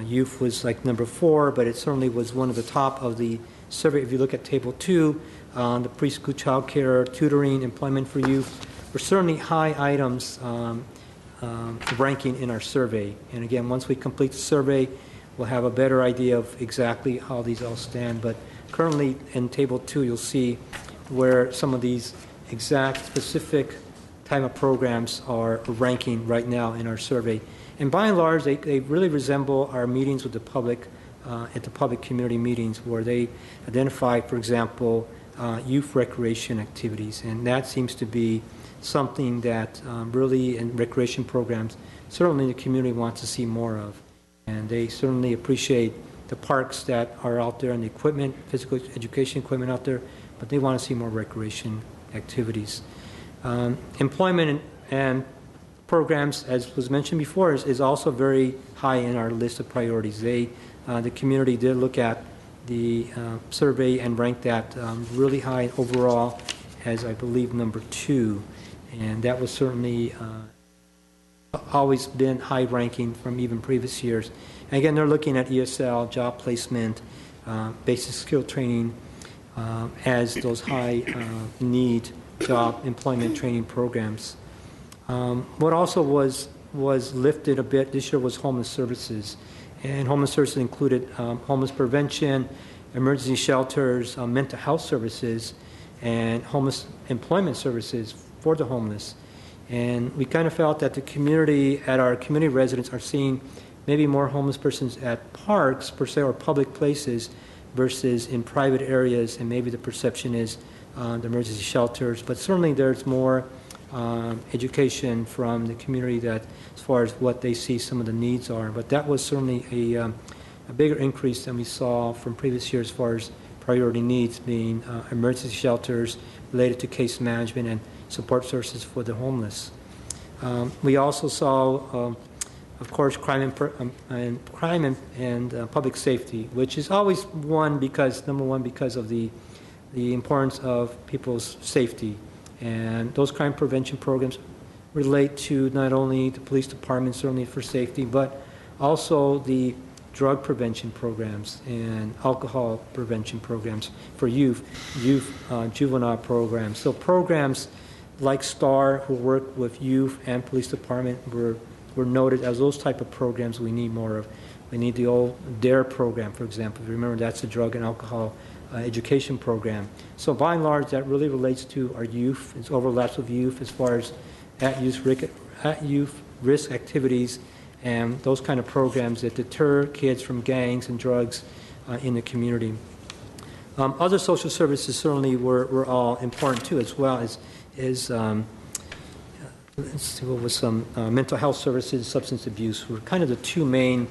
youth was like number 4, but it certainly was one of the top of the survey. If you look at Table 2, the preschool child care, tutoring, employment for youth, were certainly high items ranking in our survey. And again, once we complete the survey, we'll have a better idea of exactly how these all stand. But currently in Table 2, you'll see where some of these exact specific type of programs are ranking right now in our survey. And by and large, they really resemble our meetings with the public at the public community meetings where they identify, for example, youth recreation activities. And that seems to be something that really in recreation programs, certainly the community wants to see more of. And they certainly appreciate the parks that are out there and the equipment, physical education equipment out there, but they want to see more recreation activities. Employment and programs, as was mentioned before, is also very high in our list of priorities. The community did look at the survey and ranked that really high overall as, I believe, number 2. And that was certainly always been high ranking from even previous years. And again, they're looking at ESL, job placement, basic skill training as those high need job employment training programs. What also was lifted a bit this year was homeless services. And homeless services included homeless prevention, emergency shelters, mental health services, and homeless employment services for the homeless. And we kind of felt that the community, at our community residents, are seeing maybe more homeless persons at parks, per se, or public places versus in private areas, and maybe the perception is the emergency shelters. But certainly there's more education from the community that as far as what they see some of the needs are. But that was certainly a bigger increase than we saw from previous years as far as priority needs being emergency shelters related to case management and support services for the homeless. We also saw, of course, crime and public safety, which is always number one because of the importance of people's safety. And those crime prevention programs relate to not only the police department, certainly for safety, but also the drug prevention programs and alcohol prevention programs for youth, juvenile programs. So programs like STAR, who work with youth and police department, were noted as those type of programs we need more of. We need the old DARE program, for example. Remember, that's a drug and alcohol education program. So by and large, that really relates to our youth. It overlaps with youth as far as at-youth risk activities and those kind of programs that deter kids from gangs and drugs in the community. Other social services certainly were all important too, as well as let's see, what was some mental health services, substance abuse were kind of the two main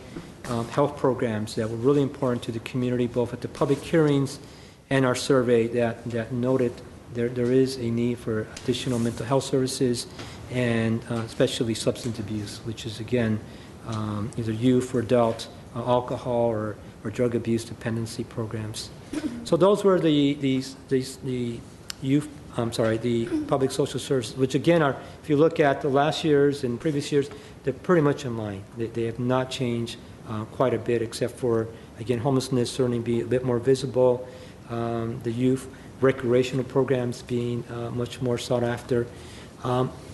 health programs that were really important to the community, both at the public hearings and our survey that noted there is a need for additional mental health services and especially substance abuse, which is, again, either youth or adult alcohol or drug abuse dependency programs. So those were the public social services, which again are, if you look at the last years and previous years, they're pretty much in line. They have not changed quite a bit, except for, again, homelessness certainly be a bit more visible, the youth recreational programs being much more sought after.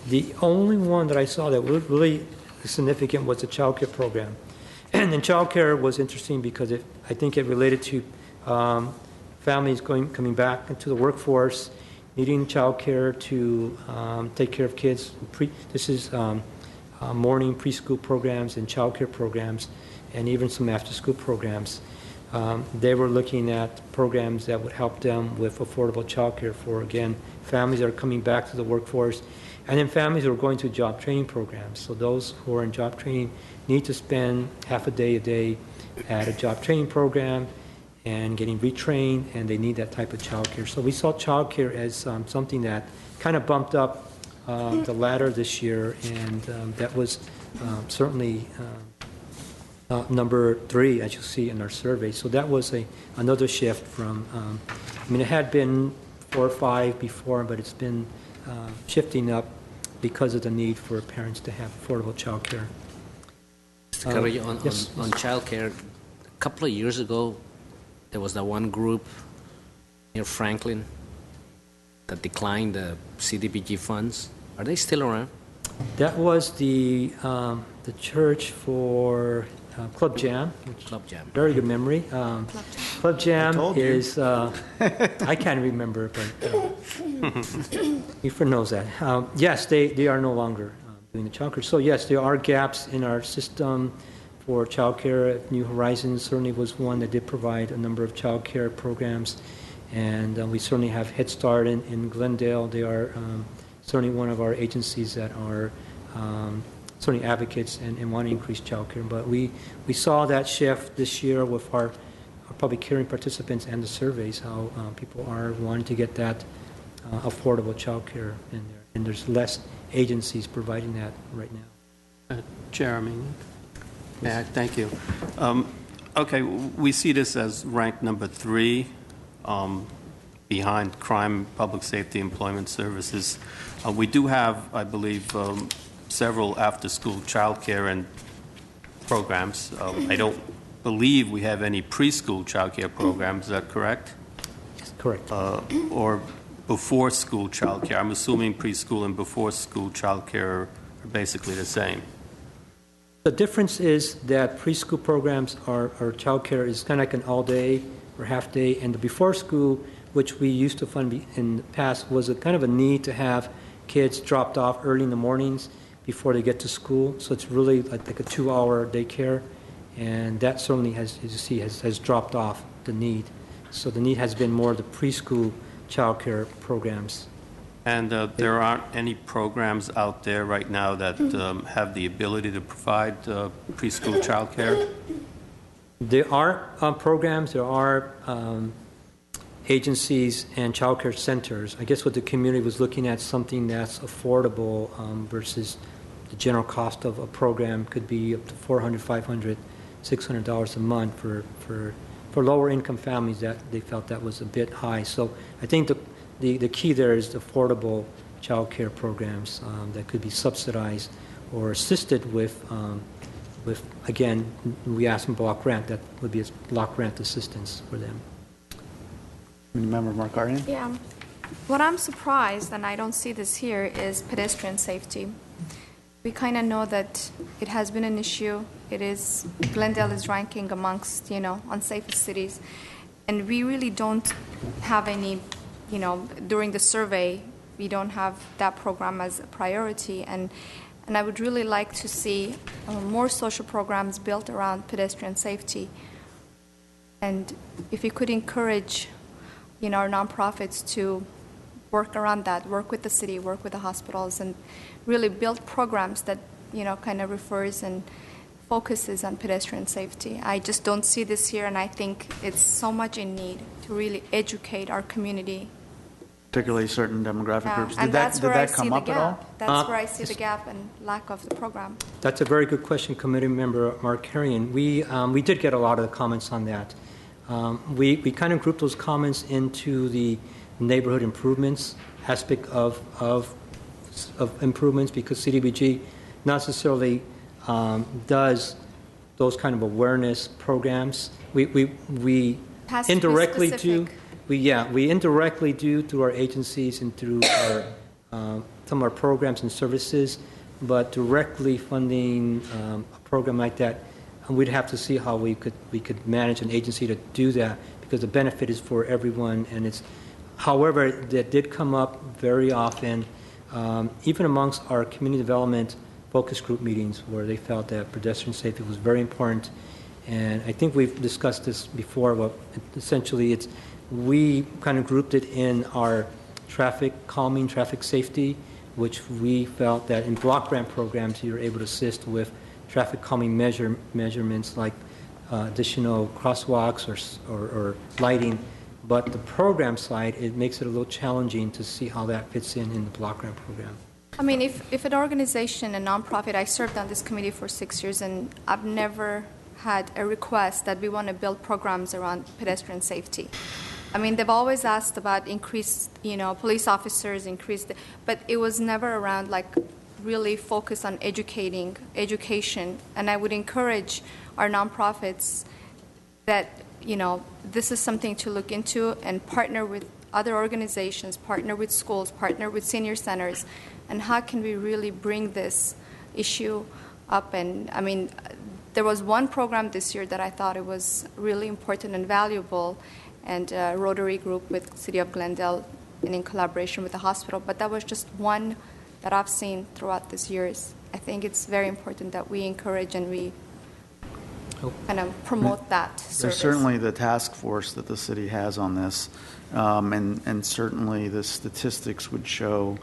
The only one that I saw that was really significant was the child care program. And then child care was interesting because I think it related to families coming back into the workforce, needing child care to take care of kids. This is morning preschool programs and child care programs, and even some after-school programs. They were looking at programs that would help them with affordable child care for, again, families that are coming back to the workforce, and then families who are going to job training programs. So those who are in job training need to spend half a day at a job training program and getting retrained, and they need that type of child care. So we saw child care as something that kind of bumped up the ladder this year, and that was certainly number 3, as you see in our survey. So that was another shift from, it had been 4 or 5 before, but it's been shifting up because of the need for parents to have affordable child care. Mr. Carrillo, on child care, a couple of years ago, there was that one group near Franklin that declined the CDBG funds. Are they still around? That was the church for Club Jam. Club Jam. Very good memory. Club Jam told you. is, I can't remember, but Efra knows that. Yes, they are no longer doing the childcare. So yes, there are gaps in our system for childcare. New Horizons certainly was one that did provide a number of childcare programs. And we certainly have Head Start in Glendale. They are certainly one of our agencies that are certainly advocates and want to increase childcare. But we saw that shift this year with our public hearing participants and the surveys, how people are wanting to get that affordable childcare in there. And there's less agencies providing that right now. Jeremy, thank you. Okay, we see this as ranked number 3 behind crime, public safety, employment services. We do have, I believe, several after-school childcare and programs. I don't believe we have any preschool childcare programs. Is that correct? Correct. Or before-school childcare. I'm assuming preschool and before-school childcare are basically the same. The difference is that preschool programs or childcare is kind of like an all-day or half-day, and the before-school, which we used to fund in the past, was a kind of a need to have kids dropped off early in the mornings before they get to school. So it's really like a 2-hour daycare, and that certainly has, as you see, has dropped off the need. So the need has been more the preschool childcare programs. And there aren't any programs out there right now that have the ability to provide preschool childcare? There are programs, there are agencies and childcare centers. I guess what the community was looking at, something that's affordable versus the general cost of a program could be up to $400, $500, $600 a month for lower income families. That they felt that was a bit high. So I think the key there is affordable childcare programs that could be subsidized or assisted with again, we asked them block grant. That would be a block grant assistance for them. Member Markarian? Yeah. What I'm surprised, and I don't see this here, is pedestrian safety. We kind of know that it has been an issue. Glendale is ranking amongst, unsafest cities. And we really don't have any, during the survey, we don't have that program as a priority. And I would really like to see more social programs built around pedestrian safety. And if we could encourage our nonprofits to work around that, work with the city, work with the hospitals, and really build programs that, kind of refers and focuses on pedestrian safety. I just don't see this here, and I think it's so much in need to really educate our community. Particularly certain demographic groups. Did And that, that's did where I that see come the up at all? gap. That's where I see the gap and lack of the program. That's a very good question, Committee Member Markarian. We did get a lot of the comments on that. We kind of grouped those comments into the neighborhood improvements aspect of improvements, because CDBG not necessarily does those kind of awareness programs. We Has to be indirectly do. specific. We indirectly do through our agencies and through our, some of our programs and services, but directly funding a program like that, we'd have to see how we could manage an agency to do that, because the benefit is for everyone. And it's, however, that did come up very often, even amongst our community development focus group meetings, where they felt that pedestrian safety was very important. And I think we've discussed this before, but essentially we kind of grouped it in our traffic calming, traffic safety, which we felt that in block grant programs you're able to assist with traffic calming measurements like additional crosswalks or lighting. But the program side, it makes it a little challenging to see how that fits in the block grant program. I mean, if an organization, a nonprofit, I served on this committee for 6 years, and I've never had a request that we want to build programs around pedestrian safety. I mean, they've always asked about increased, police officers, but it was never around really focus on education. And I would encourage our nonprofits that this is something to look into and partner with other organizations, partner with schools, partner with senior centers, and how can we really bring this issue up? And I mean, there was one program this year that I thought it was really important and valuable, and Rotary Group with City of Glendale and in collaboration with the hospital, but that was just one that I've seen throughout this years. I think it's very important that we encourage and we kind of promote that service. There's certainly the task force that the city has on this, and certainly the statistics would show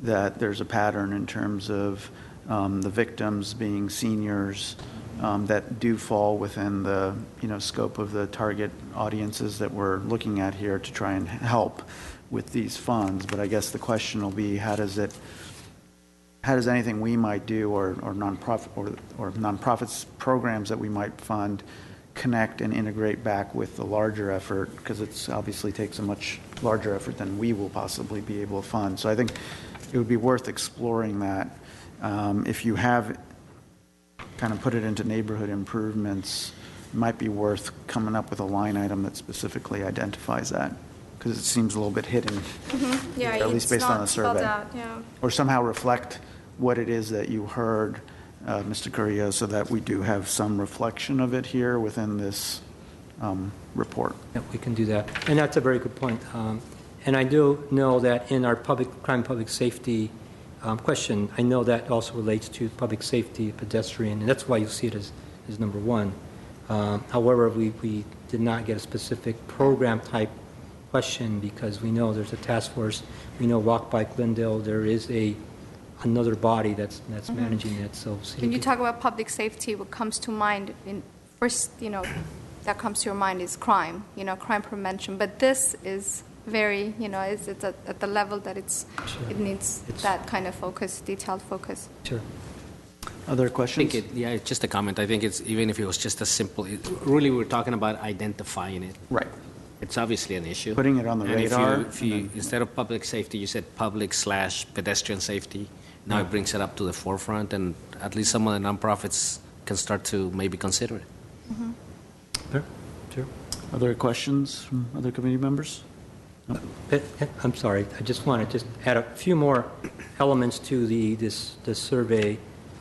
that there's a pattern in terms of the victims being seniors that do fall within the scope of the target audiences that we're looking at here to try and help with these funds. But I guess the question will be, how does anything we might do or nonprofits programs that we might fund connect and integrate back with the larger effort, because it's obviously takes a much larger effort than we will possibly be able to fund. So I think it would be worth exploring that. If you have kind of put it into neighborhood improvements, it might be worth coming up with a line item that specifically identifies that, because it seems a little bit hidden, Yeah, at least based on the survey. Yeah. Or somehow reflect what it is that you heard, Mr. Carrillo, so that we do have some reflection of it here within this report. Yeah, we can do that. And that's a very good point. And I do know that in our public safety question, I know that also relates to public safety, pedestrian, and that's why you see it as number one. However, we did not get a specific program type question, because we know there's a task force. We know Walk by Glendale, there is another body that's managing it. So when you talk about public safety, what comes to mind first, that comes to your mind is crime, crime prevention. But this is very, it's at the level that it needs that kind of focus, detailed focus. Sure. Other questions? It's just a comment. I think it's, even if it was just a simple, really we're talking about identifying it. Right. It's obviously an issue. Putting it on the radar. If you instead of public safety, you said public/pedestrian safety. Now it brings it up to the forefront, and at least some of the nonprofits can start to maybe consider it. Mm-hmm. Sure. Other questions from other committee members? No. I'm sorry. I just want to add a few more elements to the survey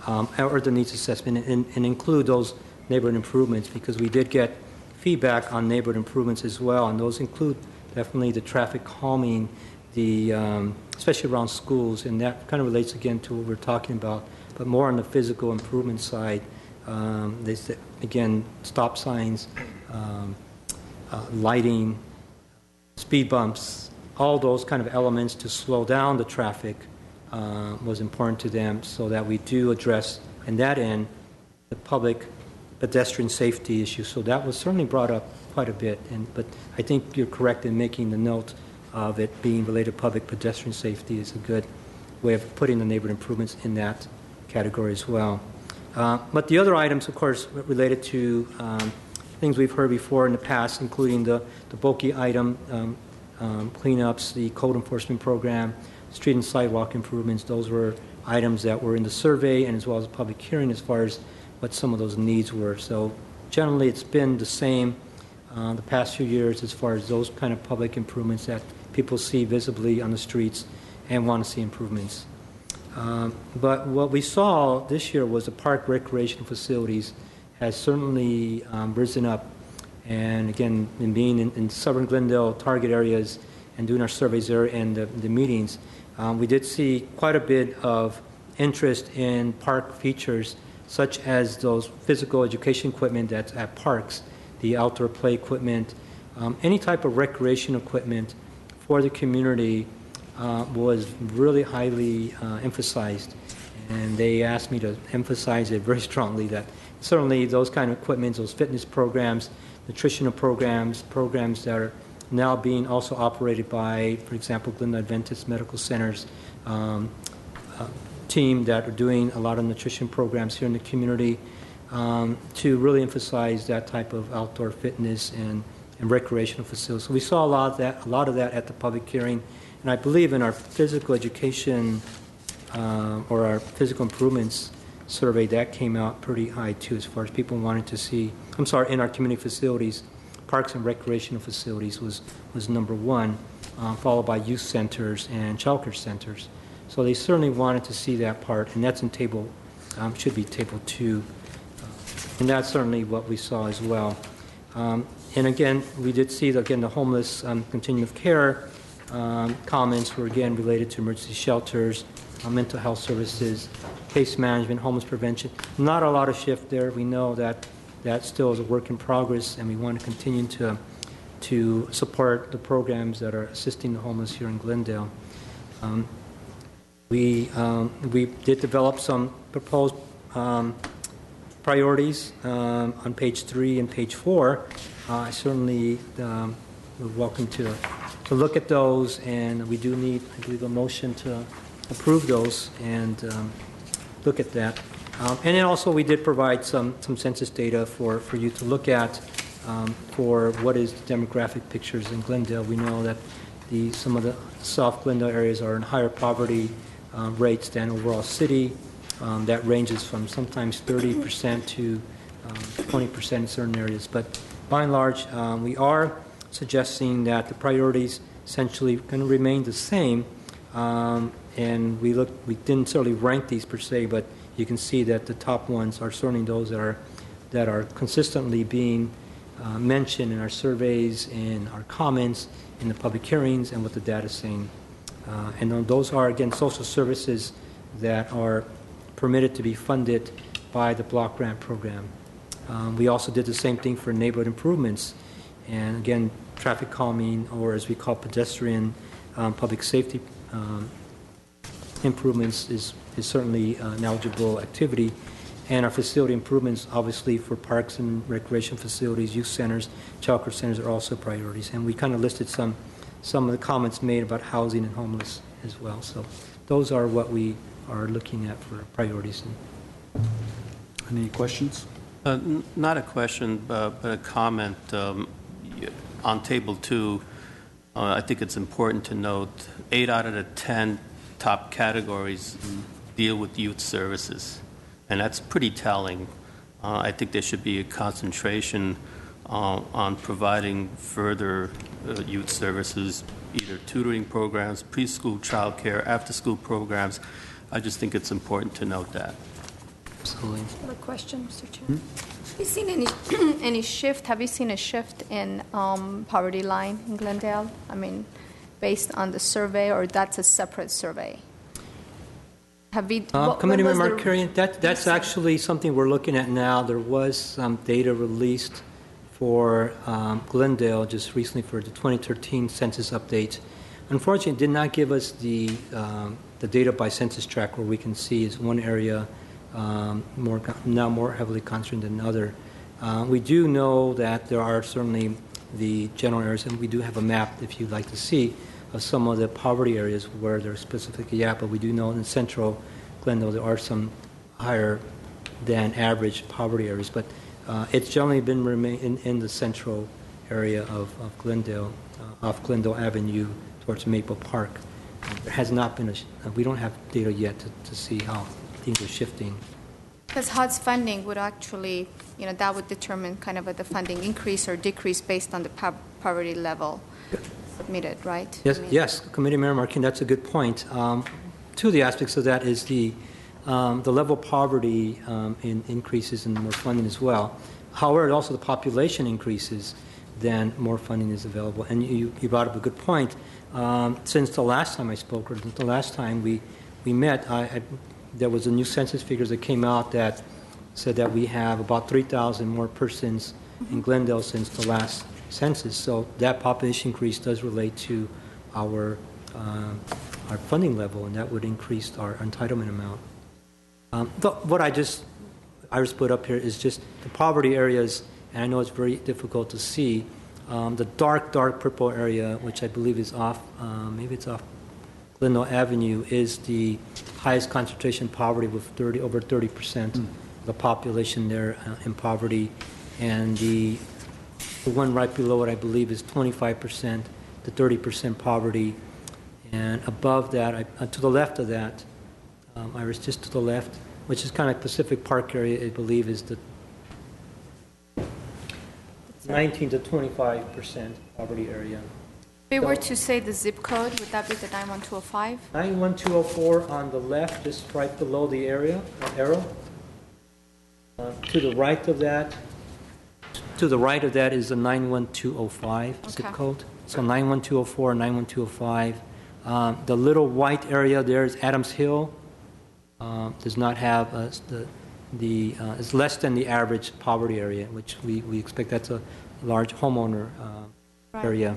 or the needs assessment, and include those neighborhood improvements, because we did get feedback on neighborhood improvements as well, and those include definitely the traffic calming, especially around schools, and that kind of relates again to what we're talking about, but more on the physical improvement side. Again, stop signs, lighting, speed bumps, all those kind of elements to slow down the traffic was important to them, so that we do address, in that end, the public pedestrian safety issue. So that was certainly brought up quite a bit, but I think you're correct in making the note of it being related to public pedestrian safety is a good way of putting the neighborhood improvements in that category as well. But the other items, of course, related to things we've heard before in the past, including the bulky item cleanups, the code enforcement program, street and sidewalk improvements. Those were items that were in the survey, and as well as a public hearing as far as what some of those needs were. So generally it's been the same the past few years as far as those kind of public improvements that people see visibly on the streets and want to see improvements. But what we saw this year was the park recreation facilities has certainly risen up. And again, in being in southern Glendale target areas and doing our surveys there and the meetings, we did see quite a bit of interest in park features, such as those physical education equipment that's at parks, the outdoor play equipment, any type of recreation equipment for the community was really highly emphasized. And they asked me to emphasize it very strongly, that certainly those kind of equipment, those fitness programs, nutritional programs that are now being also operated by, for example, Glendale Adventist Medical Center's team that are doing a lot of nutrition programs here in the community, to really emphasize that type of outdoor fitness and recreational facilities. So we saw a lot of that at the public hearing, and I believe in our physical education or our physical improvements survey, that came out pretty high too, as far as people wanting to see, in our community facilities, parks and recreational facilities was number one, followed by youth centers and childcare centers. So they certainly wanted to see that part, and that's in table, should be table 2. And that's certainly what we saw as well. And again, we did see, again, the homeless continuum of care comments were, again, related to emergency shelters, mental health services, case management, homeless prevention. Not a lot of shift there. We know that that still is a work in progress, and we want to continue to support the programs that are assisting the homeless here in Glendale. We did develop some proposed priorities on page 3 and page 4. I certainly would welcome to look at those, and we do need, I believe, a motion to approve those and look at that. And then also we did provide some census data for you to look at for what is the demographic pictures in Glendale. We know that some of the South Glendale areas are in higher poverty rates than overall city. That ranges from sometimes 30% to 20% in certain areas. But by and large, we are suggesting that the priorities essentially going to remain the same. And we didn't certainly rank these per se, but you can see that the top ones are certainly those that are consistently being mentioned in our surveys, in our comments, in the public hearings, and what the data is saying. And those are, again, social services that are permitted to be funded by the block grant program. We also did the same thing for neighborhood improvements. And again, traffic calming, or as we call pedestrian public safety improvements is certainly an eligible activity. And our facility improvements, obviously, for parks and recreation facilities, youth centers, childcare centers are also priorities. And we kind of listed some of the comments made about housing and homeless as well. So those are what we are looking at for priorities. Any questions? Not a question, but a comment. On table 2, I think it's important to note 8 out of the 10 top categories deal with youth services, and that's pretty telling. I think there should be a concentration on providing further youth services, either tutoring programs, preschool childcare, after-school programs. I just think it's important to note that. Absolutely. I have a question, Mr. Chair. Have you seen any shift? Have you seen a shift in poverty line in Glendale? I mean, based on the survey, or that's a separate survey? Committee Member Markarian, that's actually something we're looking at now. There was some data released for Glendale just recently for the 2013 census update. Unfortunately, it did not give us the data by census tract, where we can see is one area more heavily concentrated than another. We do know that there are certainly the general areas, and we do have a map, if you'd like to see, of some of the poverty areas where they're specifically at, but we do know in central Glendale there are some higher than average poverty areas, but it's generally been in the central area of Glendale, off Glendale Avenue towards Maple Park. There has not been we don't have data yet to see how things are shifting. Because HUD's funding would actually, that would determine kind of the funding increase or decrease based on the poverty level submitted, right? Yes, Committee Member Markin, that's a good point. Two of the aspects of that is the level of poverty increases and more funding as well. However, also the population increases, then more funding is available. And you brought up a good point. Since the last time I spoke, or the last time we met, there was a new census figures that came out that said that we have about 3,000 more persons in Glendale since the last census. So that population increase does relate to our funding level, and that would increase our entitlement amount. What I just put up here is just the poverty areas, and I know it's very difficult to see. The dark purple area, which I believe is off, maybe it's off Glendale Avenue, is the highest concentration of poverty, with over 30% of the population there in poverty. And the one right below it, I believe, is 25% to 30% poverty. And above that, to the left of that, Iris, just to the left, which is kind of Pacific Park area, I believe, is the 19 to 25% poverty area. If we were to say the zip code, would that be the 91205? 91204 on the left, just right below the area, arrow. To the right of that is the 91205 zip Okay. code. So 91204, 91205. The little white area there is Adams Hill. Does not have it's less than the average poverty area, which we expect that's a large homeowner Right. area.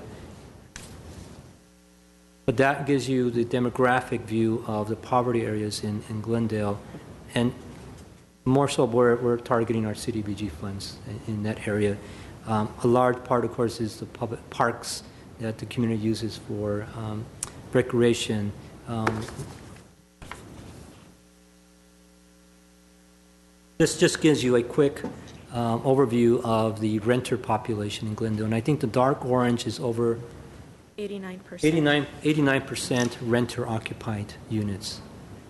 But that gives you the demographic view of the poverty areas in Glendale. And more so, we're targeting our CDBG funds in that area. A large part, of course, is the public parks that the community uses for recreation. This just gives you a quick overview of the renter population in Glendale. And I think the dark orange is over 89%. 89% renter-occupied units.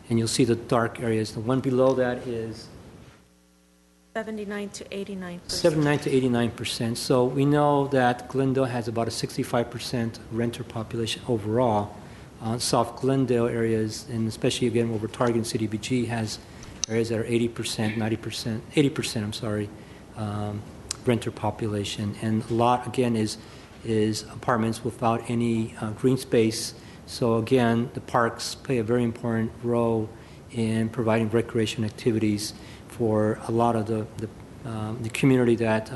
And you'll see the dark areas. The one below that is 79 to 89%. 79 to 89%. So we know that Glendale has about a 65% renter population overall. South Glendale areas, and especially again where we're targeting CDBG, has areas that are 80%, 90%, 80%, I'm sorry, renter population. And a lot, again, is apartments without any green space. So again, the parks play a very important role in providing recreation activities for a lot of the community that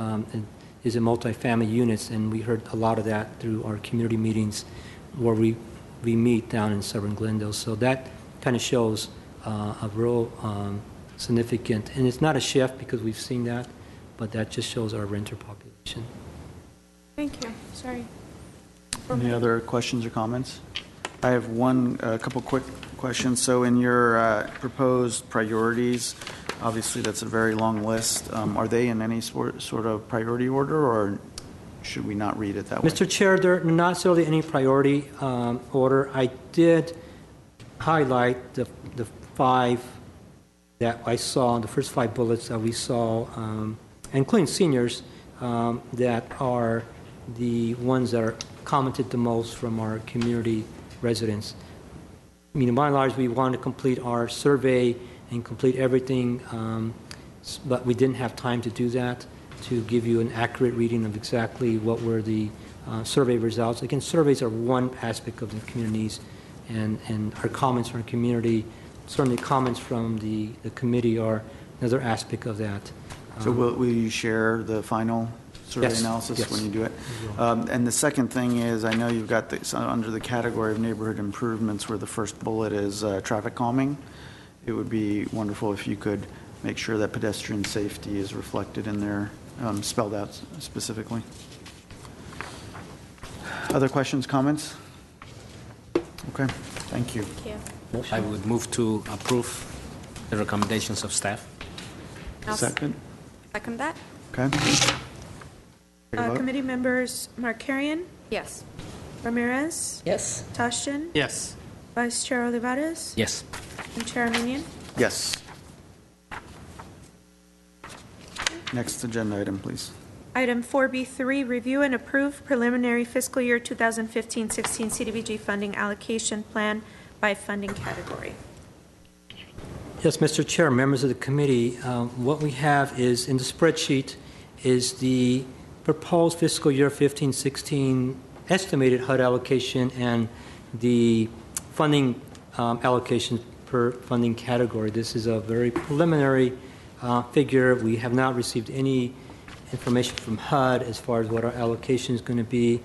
is in multifamily units. And we heard a lot of that through our community meetings where we meet down in Southern Glendale. So that kind of shows a real significant, and it's not a shift because we've seen that, but that just shows our renter population. Thank you. Sorry. Any other questions or comments? I have a couple quick questions. So in your proposed priorities, obviously that's a very long list. Are they in any sort of priority order, or should we not read it that way? Mr. Chair, there are not necessarily any priority order. I did highlight the five that I saw, the first 5 bullets that we saw, including seniors, that are the ones that are commented the most from our community residents. I mean, by and large, we want to complete our survey and complete everything, but we didn't have time to do that, to give you an accurate reading of exactly what were the survey results. Again, surveys are one aspect of the communities, and our comments from the community, certainly comments from the committee are another aspect of that. So will you share the final survey Yes. analysis Yes. when you do it? And the second thing is, I know you've got this under the category of neighborhood improvements where the first bullet is traffic calming. It would be wonderful if you could make sure that pedestrian safety is reflected in there, spelled out specifically. Other questions, comments? Okay, thank you. Thank you. I would move to approve the recommendations of staff. Second? Second that? Okay. Take a vote. Committee members Markarian, Yes. Ramirez, Yes. Tashtian, Yes. Vice Chair Olivares, Yes. and Chair Armenian. Yes. Next agenda item, please. Item 4B3, review and approve preliminary fiscal year 2015-16 CDBG funding allocation plan by funding category. Yes, Mr. Chair, members of the committee, what we have is in the spreadsheet is the proposed fiscal year 15-16 estimated HUD allocation and the funding allocation per funding category. This is a very preliminary figure. We have not received any information from HUD as far as what our allocation is going to be.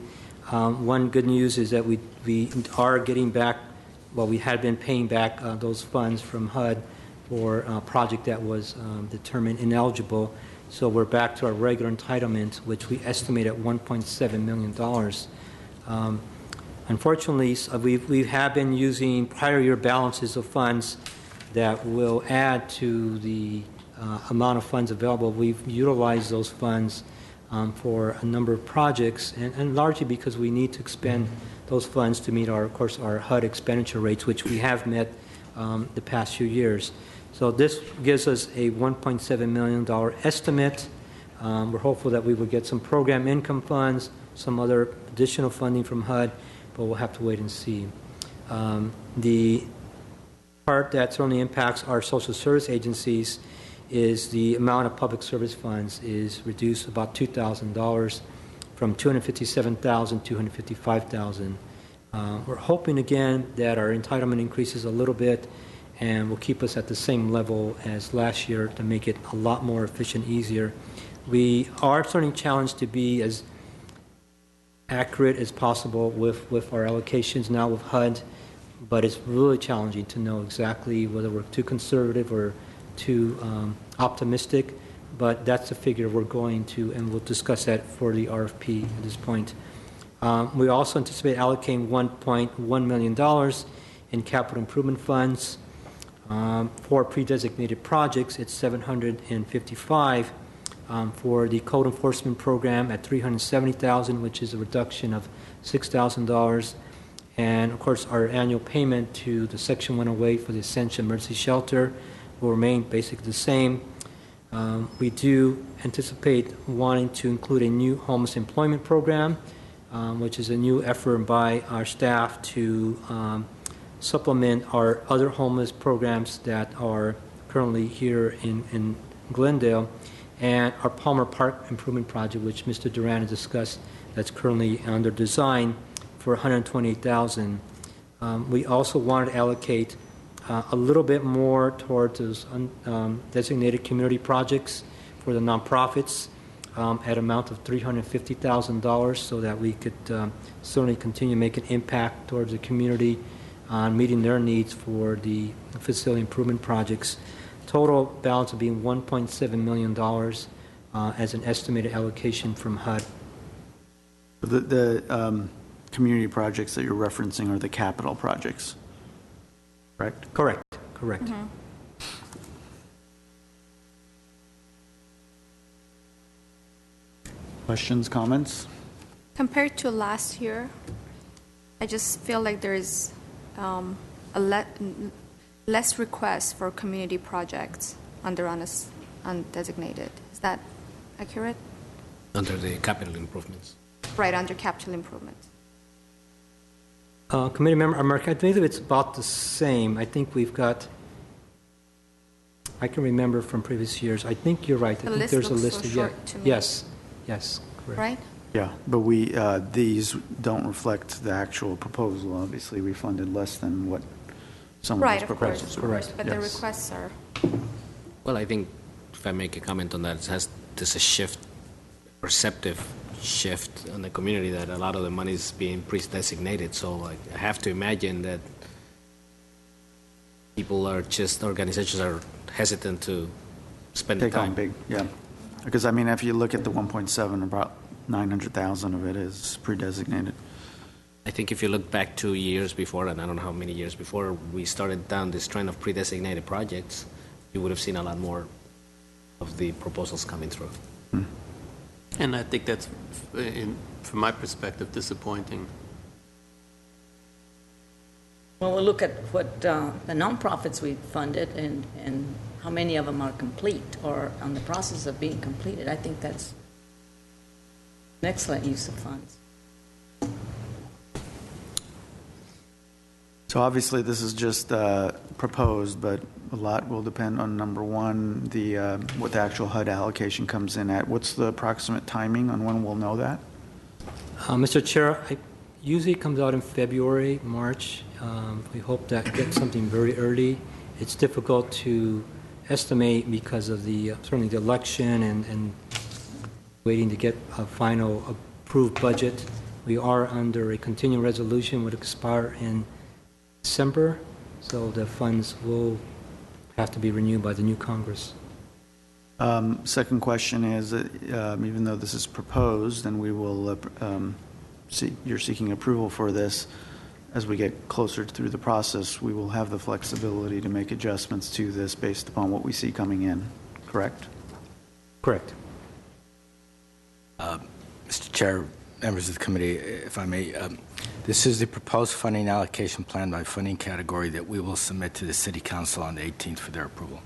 One good news is that we are getting back, well, we had been paying back those funds from HUD for a project that was determined ineligible. So we're back to our regular entitlement, which we estimate at $1.7 million. Unfortunately, we have been using prior year balances of funds that will add to the amount of funds available. We've utilized those funds for a number of projects, and largely because we need to expend those funds to meet our, of course, our HUD expenditure rates, which we have met the past few years. So this gives us a $1.7 million estimate. We're hopeful that we will get some program income funds, some other additional funding from HUD, but we'll have to wait and see. The part that certainly impacts our social service agencies is the amount of public service funds is reduced about $2,000 from $257,000 to $255,000. We're hoping again that our entitlement increases a little bit and will keep us at the same level as last year to make it a lot more efficient, easier. We are certainly challenged to be as accurate as possible with our allocations now with HUD, but it's really challenging to know exactly whether we're too conservative or too optimistic, but that's the figure we're going to, and we'll discuss that for the RFP at this point. We also anticipate allocating $1.1 million in capital improvement funds. For pre-designated projects, it's $755 for the code enforcement program at $370,000, which is a reduction of $6,000. And of course, our annual payment to the Section 108 for the Ascension Emergency Shelter will remain basically the same. We do anticipate wanting to include a new homeless employment program, which is a new effort by our staff to supplement our other homeless programs that are currently here in Glendale, and our Palmer Park Improvement Project, which Mr. Duran has discussed, that's currently under design for $128,000. We also wanted to allocate a little bit more towards those designated community projects for the nonprofits at amount of $350,000 so that we could certainly continue to make an impact towards the community on meeting their needs for the facility improvement projects. Total balance of being $1.7 million as an estimated allocation from HUD. The community projects that you're referencing are the capital projects, correct? Correct. Mm-hmm. Questions, comments? Compared to last year, I just feel like there's less requests for community projects under undesignated. Is that accurate? Under the capital improvements. Right, under capital improvements. Committee member America, I believe it's about the same. I think we've got, I can remember from previous years. I think you're right. I think there's a list. So short to me. Yes, correct. Right? Yeah, but these don't reflect the actual proposal. Obviously, we funded less than what some of those proposals were. Correct, but the requests are. Well, I think if I make a comment on that, there's a shift, perceptive shift on the community that a lot of the money is being pre-designated. So I have to imagine that organizations are hesitant to spend the time. Take on big, yeah. Because, I mean, if you look at the 1.7, about 900,000 of it is pre-designated. I think if you look back 2 years before, and I don't know how many years before we started down this trend of pre-designated projects, you would have seen a lot more of the proposals coming through. Hmm. And I think that's, from my perspective, disappointing. Well, we'll look at what the nonprofits we funded and how many of them are complete or on the process of being completed. I think that's an excellent use of funds. So obviously this is just proposed, but a lot will depend on, number one, what the actual HUD allocation comes in at. What's the approximate timing on when we'll know that? Mr. Chair, usually it comes out in February, March. We hope that gets something very early. It's difficult to estimate because of certainly the election and waiting to get a final approved budget. We are under a continuing resolution would expire in December, so the funds will have to be renewed by the new Congress. Second question is, even though this is proposed and we will you're seeking approval for this, as we get closer through the process, we will have the flexibility to make adjustments to this based upon what we see coming in, correct? Correct. Mr. Chair, members of the committee, if I may, this is the proposed funding allocation plan by funding category that we will submit to the City Council on the 18th for their approval.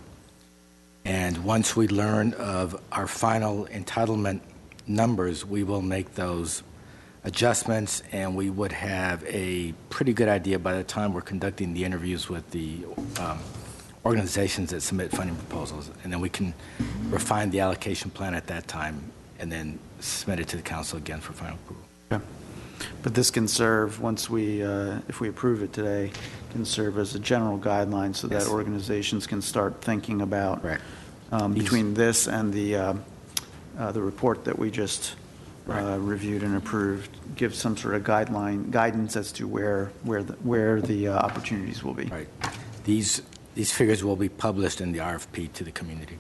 And once we learn of our final entitlement numbers, we will make those adjustments, and we would have a pretty good idea by the time we're conducting the interviews with the organizations that submit funding proposals. And then we can refine the allocation plan at that time and then submit it to the council again for final approval. Okay. But this can serve, once we, if we approve it today, can serve as a general guideline so that organizations can start thinking about, between this and the report that we just reviewed and approved, give some sort of guidance as to where the opportunities will be. Right. These figures will be published in the RFP to the community.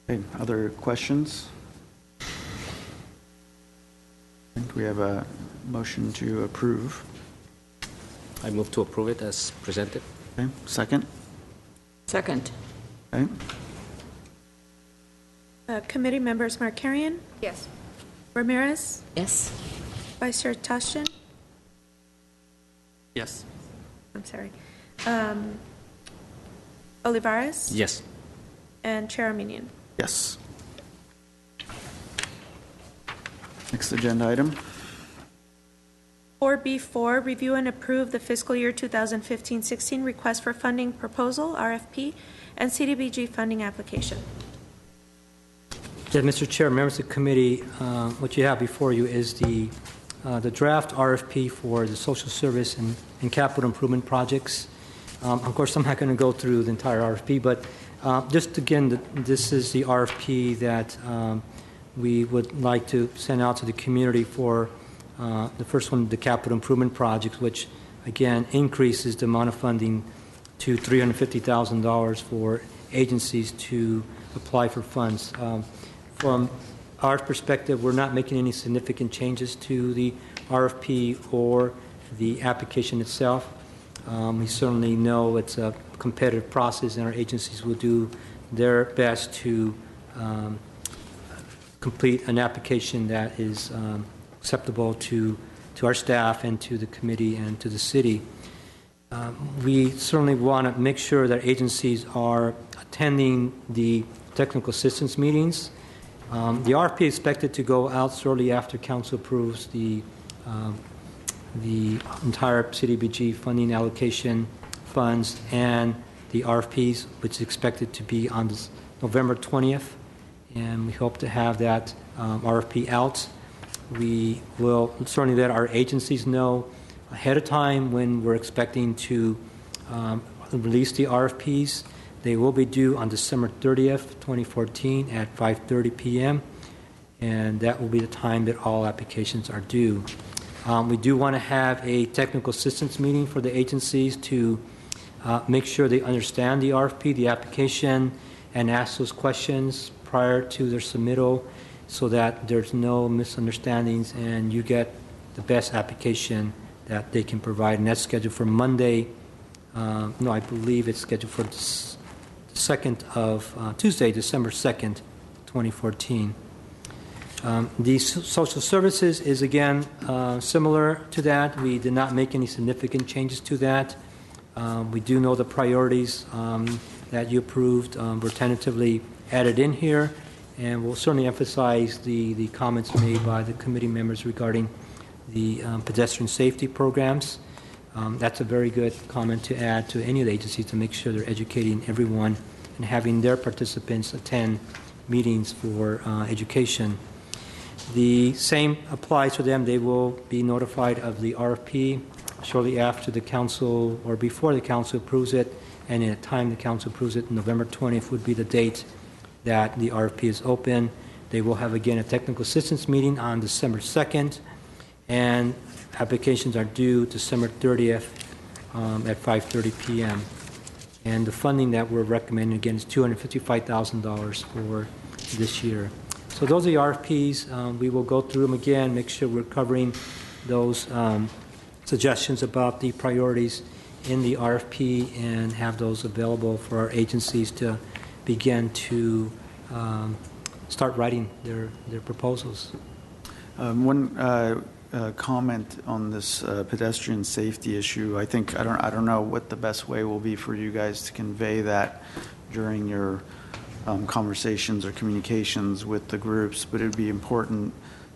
Okay. Other questions? I think we have a motion to approve. I move to approve it as presented. Okay. Second? Second. Okay. Committee members Markarian, Yes. Ramirez, Yes. Vice Chair Tashin, Yes. I'm sorry, Olivares, Yes. and Chair Armenian. Yes. Next agenda item. 4B4, review and approve the fiscal year 2015-16 request for funding proposal, RFP, and CDBG funding application. Yes, Mr. Chair, members of the committee, what you have before you is the draft RFP for the social service and capital improvement projects. Of course, I'm not going to go through the entire RFP, but just again, this is the RFP that we would like to send out to the community for the first one, the capital improvement projects, which again increases the amount of funding to $350,000 for agencies to apply for funds. From our perspective, we're not making any significant changes to the RFP or the application itself. We certainly know it's a competitive process, and our agencies will do their best to complete an application that is acceptable to our staff and to the committee and to the city. We certainly want to make sure that agencies are attending the technical assistance meetings. The RFP is expected to go out shortly after council approves the entire CDBG funding allocation funds and the RFPs, which is expected to be on this November 20th, and we hope to have that RFP out. We will certainly let our agencies know ahead of time when we're expecting to release the RFPs. They will be due on December 30th, 2014 at 5:30 p.m., and that will be the time that all applications are due. We do want to have a technical assistance meeting for the agencies to make sure they understand the RFP, the application, and ask those questions prior to their submittal so that there's no misunderstandings and you get the best application that they can provide. And that's scheduled for Monday. No, I believe it's scheduled for Tuesday, December 2nd, 2014. The social services is again similar to that. We did not make any significant changes to that. We do know the priorities that you approved were tentatively added in here, and we'll certainly emphasize the comments made by the committee members regarding the pedestrian safety programs. That's a very good comment to add to any of the agencies to make sure they're educating everyone and having their participants attend meetings for education. The same applies to them. They will be notified of the RFP shortly after the council or before the council approves it, and at the time the council approves it, November 20th would be the date that the RFP is open. They will have again a technical assistance meeting on December 2nd, and applications are due December 30th at 5:30 p.m. And the funding that we're recommending again is $255,000 for this year. So those are the RFPs. We will go through them again, make sure we're covering those suggestions about the priorities in the RFP and have those available for our agencies to begin to start writing their proposals. One comment on this pedestrian safety issue. I don't know what the best way will be for you guys to convey that during your conversations or communications with the groups, but it would be important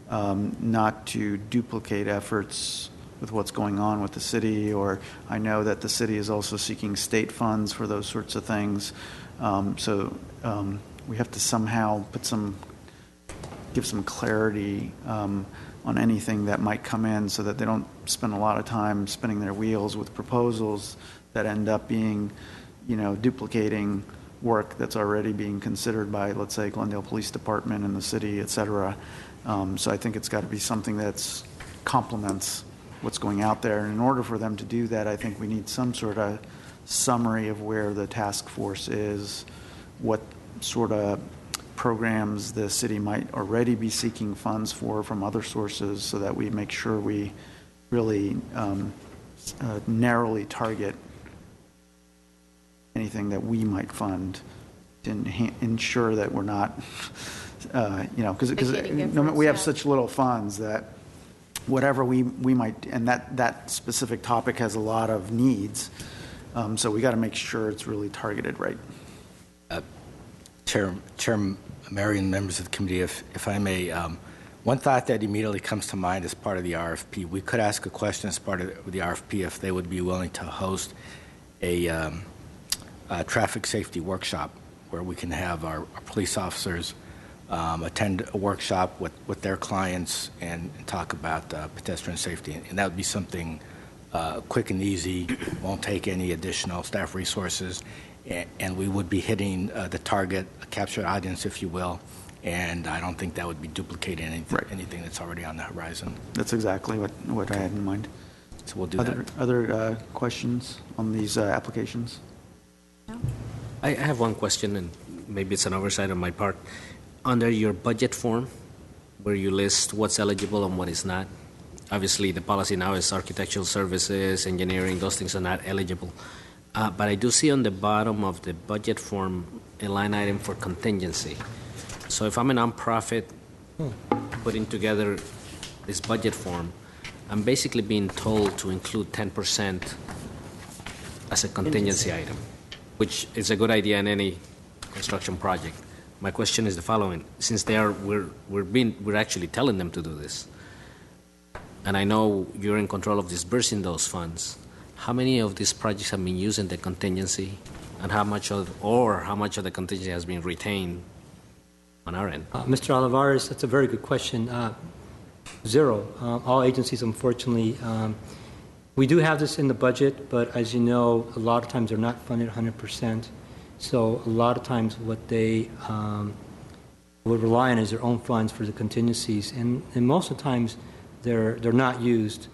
not to duplicate efforts with what's going on with the city, or I know that the city is also seeking state funds for those sorts of things. So we have to somehow give some clarity on anything that might come in, so that they don't spend a lot of time spinning their wheels with proposals that end up being, duplicating work that's already being considered by, let's say, Glendale Police Department and the city, et cetera. So I think it's got to be something that's complements what's going out there. And in order for them to do that, I think we need some sort of summary of where the task force is, what sort of programs the city might already be seeking funds for from other sources, so that we make sure we really narrowly target anything that we might fund to ensure that we're not, because we have such little funds that whatever we might, and that specific topic has a lot of needs, so we got to make sure it's really targeted right. Chair Marion, members of the committee, if I may, one thought that immediately comes to mind as part of the RFP, we could ask a question as part of the RFP if they would be willing to host a traffic safety workshop where we can have our police officers attend a workshop with their clients and talk about pedestrian safety. And that would be something quick and easy, won't take any additional staff resources, and we would be hitting the target, captured audience, if you will, and I don't think that would be duplicating anything that's already on the horizon. That's exactly what I had in mind. So we'll do that. Other questions on these applications? No. I have one question, and maybe it's an oversight on my part. Under your budget form, where you list what's eligible and what is not, obviously the policy now is architectural services, engineering, those things are not eligible. But I do see on the bottom of the budget form a line item for contingency. So if I'm a nonprofit putting together this budget form, I'm basically being told to include 10% as a contingency item, which is a good idea in any construction project. My question is the following: since we're actually telling them to do this, and I know you're in control of disbursing those funds, how many of these projects have been using the contingency, and how much of the contingency has been retained on our end? Mr. Olivares, that's a very good question. Zero. All agencies, unfortunately, we do have this in the budget, but as you know, a lot of times they're not funded 100%. So a lot of times what they would rely on is their own funds for the contingencies, and most of the times they're not used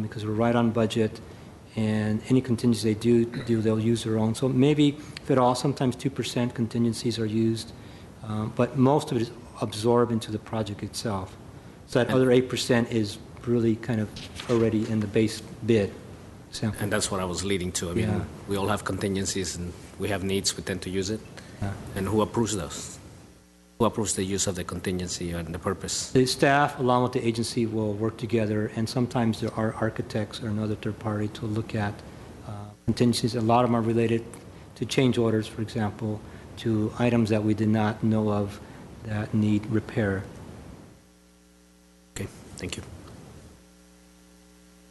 because we're right on budget, and any contingencies they do they'll use their own. So maybe, if at all, sometimes 2% contingencies are used, but most of it is absorbed into the project itself. So that other 8% is really kind of already in the base bid. Sample. And that's what I was leading to. I mean, Yeah. we all have contingencies and we have needs, we tend to use it. Yeah. And who approves those? Who approves the use of the contingency and the purpose? The staff, along with the agency, will work together, and sometimes there are architects or another third party to look at contingencies. A lot of them are related to change orders, for example, to items that we did not know of that need repair. Okay, thank you.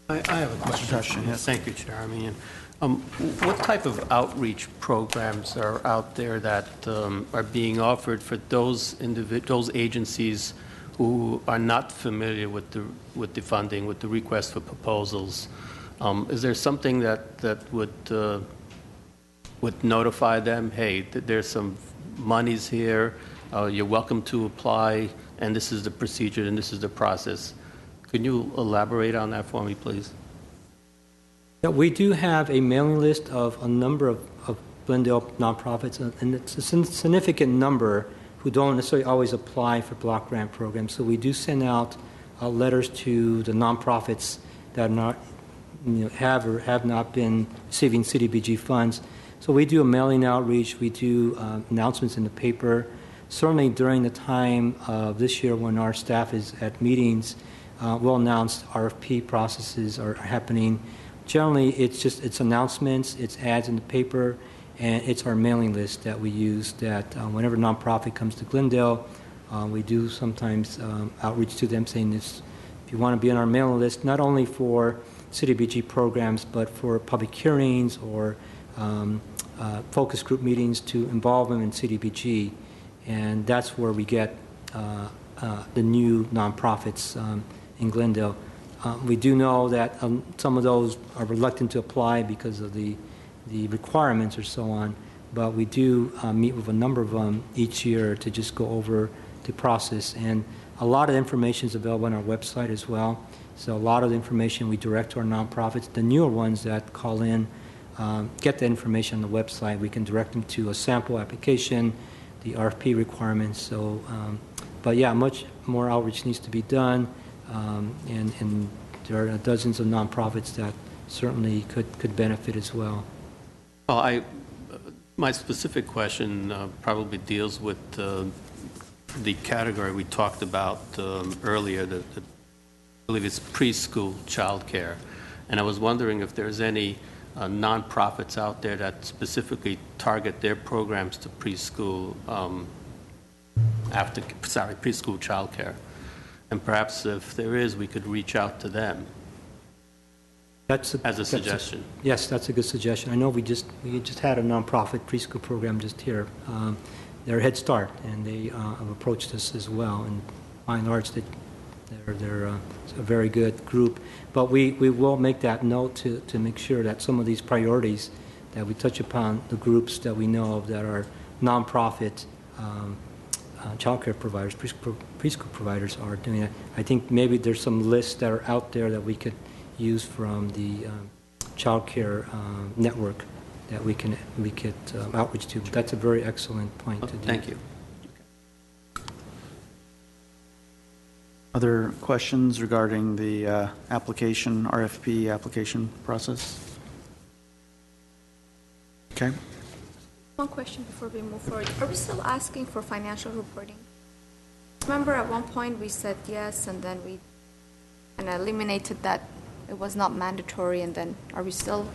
I have a question. Yes. Thank you, Chair. I mean, what type of outreach programs are out there that are being offered for those agencies who are not familiar with the funding, with the request for proposals? Is there something that would notify them, hey, there's some monies here, you're welcome to apply, and this is the procedure and this is the process? Can you elaborate on that for me, please? Yeah, we do have a mailing list of a number of Glendale nonprofits, and it's a significant number who don't necessarily always apply for block grant programs. So we do send out letters to the nonprofits that are not, have or have not been receiving CDBG funds. So we do a mailing outreach. We do announcements in the paper. Certainly during the time of this year when our staff is at meetings, we'll announce RFP processes are happening. Generally, it's announcements, it's ads in the paper, and it's our mailing list that we use that whenever nonprofit comes to Glendale, we do sometimes outreach to them saying this, if you want to be on our mailing list, not only for CDBG programs, but for public hearings or focus group meetings to involve them in CDBG. And that's where we get the new nonprofits in Glendale. We do know that some of those are reluctant to apply because of the requirements or so on, but we do meet with a number of them each year to just go over the process. And a lot of information is available on our website as well. So a lot of the information we direct to our nonprofits. The newer ones that call in get the information on the website. We can direct them to a sample application, the RFP requirements. So, but yeah, much more outreach needs to be done, and there are dozens of nonprofits that certainly could benefit as well. Well, my specific question probably deals with the category we talked about earlier, I believe it's preschool childcare. And I was wondering if there's any nonprofits out there that specifically target their programs to preschool preschool childcare. And perhaps if there is, we could reach out to them as a suggestion. Yes, that's a good suggestion. I know we just had a nonprofit preschool program just here. They're Head Start, and they have approached us as well. And by and large, they're a very good group. But we will make that note to make sure that some of these priorities that we touch upon, the groups that we know of that are nonprofit child care providers, preschool providers are doing it. I think maybe there's some lists that are out there that we could use from the child care network that we could outreach to. But that's a very excellent point to do. Thank you. Other questions regarding the RFP application process? Okay. One question before we move forward. Are we still asking for financial reporting? Remember at one point we said yes, and then we eliminated that it was not mandatory, and then are we still?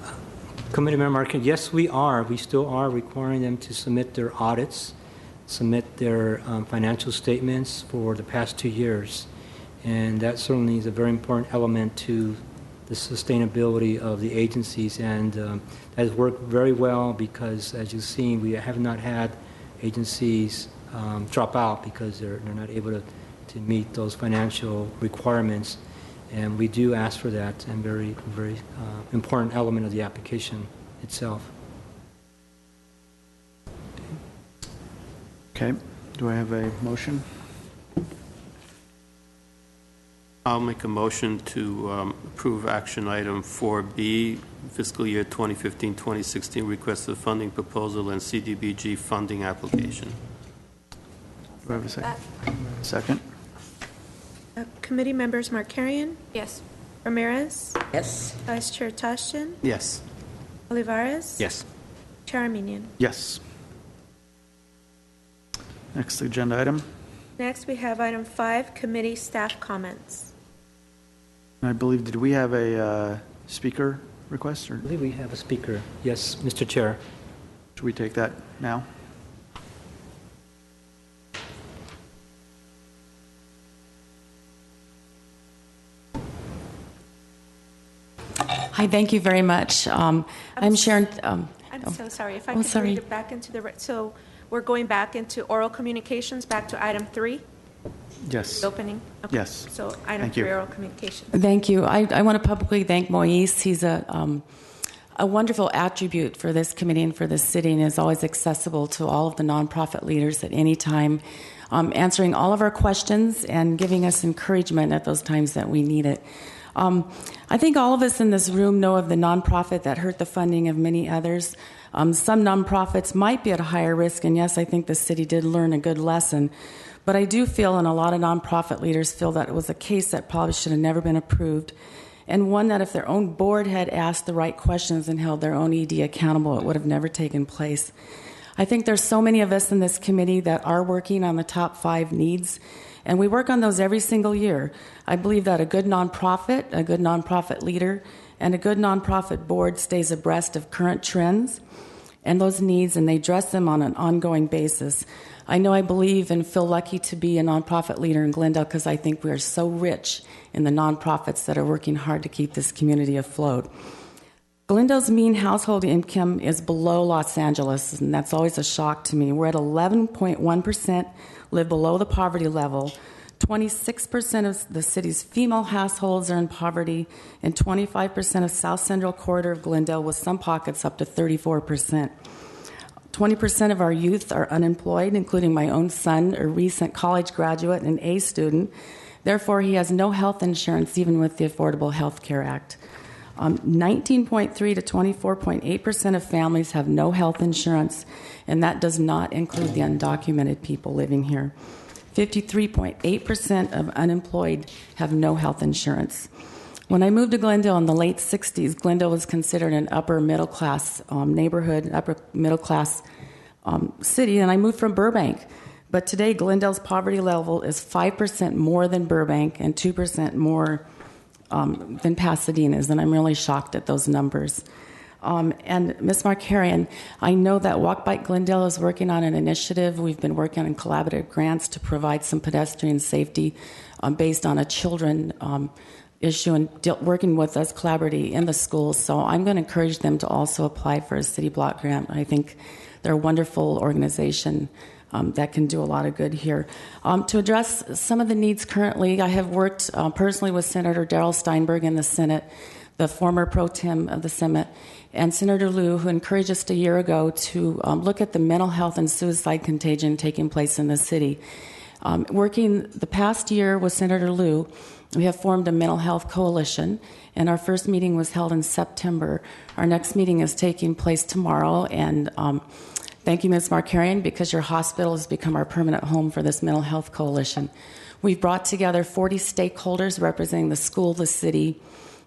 Committee Member Markin, yes, we are. We still are requiring them to submit their audits, submit their financial statements for the past 2 years. And that certainly is a very important element to the sustainability of the agencies. And that has worked very well because, as you've seen, we have not had agencies drop out because they're not able to meet those financial requirements. And we do ask for that, and very, very important element of the application itself. Okay. Do I have a motion? I'll make a motion to approve action item 4B, fiscal year 2015-2016 request of funding proposal and CDBG funding application. Do I have a second? Second. Committee members Markarian, Yes. Ramirez, Yes. Vice Chair Tashjian, Yes. Olivares, Yes. Chair Armenian. Yes. Next agenda item. Next, we have item 5, committee staff comments. I believe, did we have a speaker request, or I believe we have a speaker. Yes, Mr. Chair. should we take that now? Hi, thank you very much. I'm Sharon. I'm so sorry. If I Oh, could sorry. read it back into so we're going back into oral communications, back to item 3, Yes. the opening? Okay. Yes. So item Thank you. 3, oral communications. Thank you. I want to publicly thank Moise. He's a wonderful attribute for this committee and for this city, and is always accessible to all of the nonprofit leaders at any time, answering all of our questions and giving us encouragement at those times that we need it. I think all of us in this room know of the nonprofit that hurt the funding of many others. Some nonprofits might be at a higher risk, and yes, I think the city did learn a good lesson. But I do feel, and a lot of nonprofit leaders feel, that it was a case that probably should have never been approved, and one that if their own board had asked the right questions and held their own ED accountable, it would have never taken place. I think there's so many of us in this committee that are working on the top 5 needs, and we work on those every single year. I believe that a good nonprofit leader, and a good nonprofit board stays abreast of current trends and those needs, and they address them on an ongoing basis. I know I believe and feel lucky to be a nonprofit leader in Glendale because I think we are so rich in the nonprofits that are working hard to keep this community afloat. Glendale's mean household income is below Los Angeles, and that's always a shock to me. We're at 11.1% live below the poverty level. 26% of the city's female households are in poverty, and 25% of South Central Corridor of Glendale, with some pockets up to 34%. 20% of our youth are unemployed, including my own son, a recent college graduate and A student. Therefore, he has no health insurance, even with the Affordable Health Care Act. 19.3 to 24.8% of families have no health insurance, and that does not include the undocumented people living here. 53.8% of unemployed have no health insurance. When I moved to Glendale in the late 60s, Glendale was considered an upper middle class neighborhood, upper middle class city, and I moved from Burbank. But today, Glendale's poverty level is 5% more than Burbank and 2% more than Pasadena's, and I'm really shocked at those numbers. And Ms. Markarian, I know that Walk Bike Glendale is working on an initiative. We've been working on collaborative grants to provide some pedestrian safety based on a children issue and working with us collaboratively in the schools. So I'm going to encourage them to also apply for a city block grant. I think they're a wonderful organization that can do a lot of good here. To address some of the needs currently, I have worked personally with Senator Darrell Steinberg in the Senate, the former pro tem of the Senate, and Senator Liu, who encouraged us a year ago to look at the mental health and suicide contagion taking place in the city. Working the past year with Senator Liu, we have formed a mental health coalition, and our first meeting was held in September. Our next meeting is taking place tomorrow, and thank you, Ms. Markarian, because your hospital has become our permanent home for this mental health coalition. We've brought together 40 stakeholders representing the school, the city,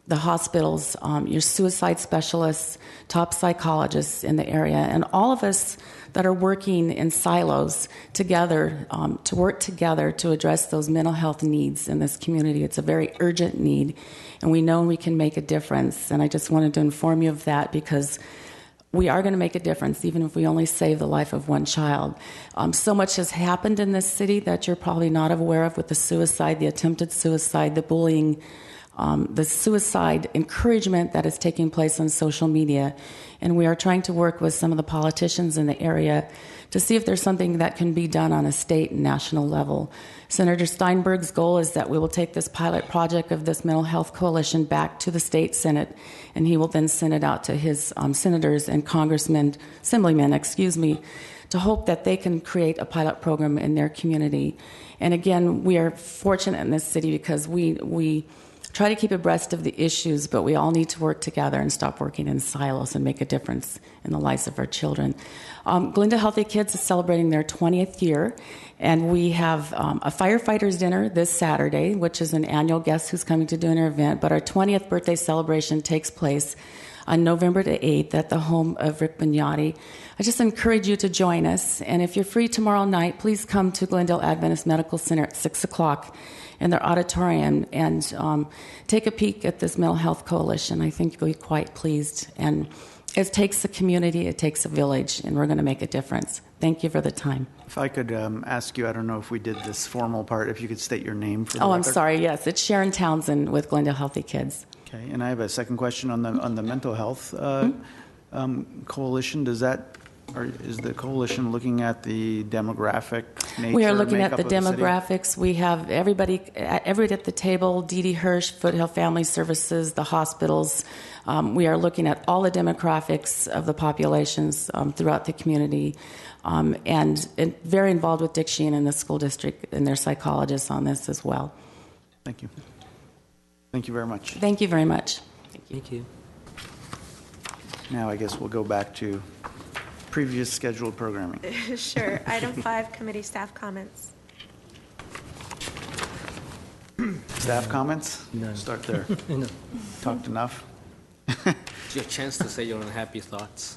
the hospitals, your suicide specialists, top psychologists in the area, and all of us that are working in silos together to work together to address those mental health needs in this community. It's a very urgent need, and we know we can make a difference. And I just wanted to inform you of that because we are going to make a difference, even if we only save the life of one child. So much has happened in this city that you're probably not aware of with the suicide, the attempted suicide, the bullying, the suicide encouragement that is taking place on social media. And we are trying to work with some of the politicians in the area to see if there's something that can be done on a state and national level. Senator Steinberg's goal is that we will take this pilot project of this mental health coalition back to the state Senate, and he will then send it out to his senators and assemblymen, to hope that they can create a pilot program in their community. And again, we are fortunate in this city because we try to keep abreast of the issues, but we all need to work together and stop working in silos and make a difference in the lives of our children. Glendale Healthy Kids is celebrating their 20th year, and we have a firefighters dinner this Saturday, which is an annual guest who's coming to do an event, but our 20th birthday celebration takes place on November the 8th at the home of Rick Bignati. I just encourage you to join us, and if you're free tomorrow night, please come to Glendale Adventist Medical Center at 6 o'clock in their auditorium and take a peek at this mental health coalition. I think you'll be quite pleased. And it takes a community, it takes a village, and we're going to make a difference. Thank you for the time. If I could ask you, I don't know if we did this formal part, if you could state your name for the record. I'm sorry, yes. It's Sharon Townsend with Glendale Healthy Kids. Okay, and I have a second question on the mental health coalition. Is the coalition looking at the demographic nature? We are looking at the demographics. We have everybody at the table, Dee Dee Hirsch, Foothill Family Services, the hospitals. We are looking at all the demographics of the populations throughout the community and very involved with Dick Sheehan and the school district and their psychologists on this as well. Thank you. Thank you very much. Thank you very much. Thank you. Now I guess we'll go back to previous scheduled programming. Sure. Item 5, committee staff comments. Staff comments? No. Start there. No. Talked enough? It's your chance to say your unhappy thoughts.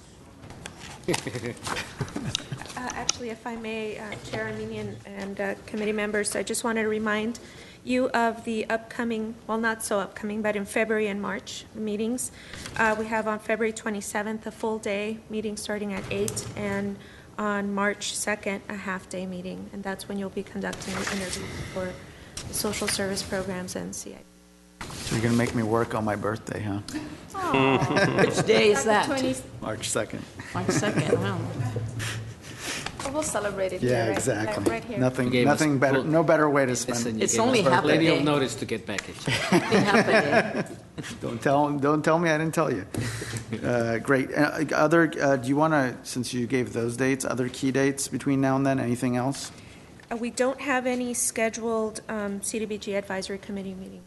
Actually, if I may, Chair Armenian and committee members, I just wanted to remind you of the upcoming, well, not so upcoming, but in February and March meetings. We have on February 27th a full day meeting starting at 8, and on March 2nd a half-day meeting, and that's when you'll be conducting the interview for the social service programs and CIP. So you're going to make me work on my birthday, huh? Which day is that? March 2nd. March 2nd, wow. We'll celebrate it Yeah, here, exactly. right here. Nothing better, no better way to spend it. It's only half a Plenty day. of notice to get back at you. Half a day. Don't tell me I didn't tell you. Great. Do you want to, since you gave those dates, other key dates between now and then, anything else? We don't have any scheduled CDBG Advisory Committee meeting.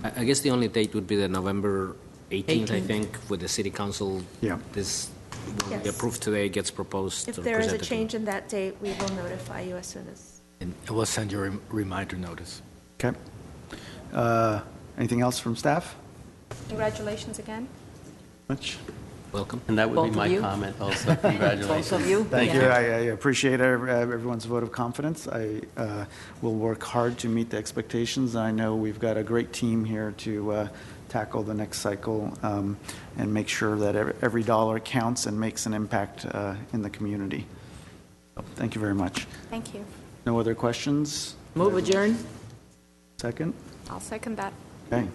I guess the only date would be the November 18th, I think, with the city council. Yeah. This, Yes. the approved today gets proposed. If or there is a presented to change in that date, we will notify you as soon as. And we'll send you a reminder notice. Okay. Anything else from staff? Congratulations again. Much. Welcome. And that would Both be of my you? comment also. Congratulations. Both of you? Thank Yeah. you. I appreciate everyone's vote of confidence. I will work hard to meet the expectations. I know we've got a great team here to tackle the next cycle and make sure that every dollar counts and makes an impact in the community. So, thank you very much. Thank you. No other questions? Move adjourn? Second? I'll second that. Okay.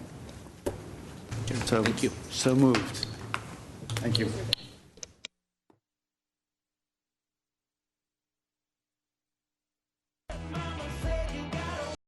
So, Thank you. So moved. Thank you.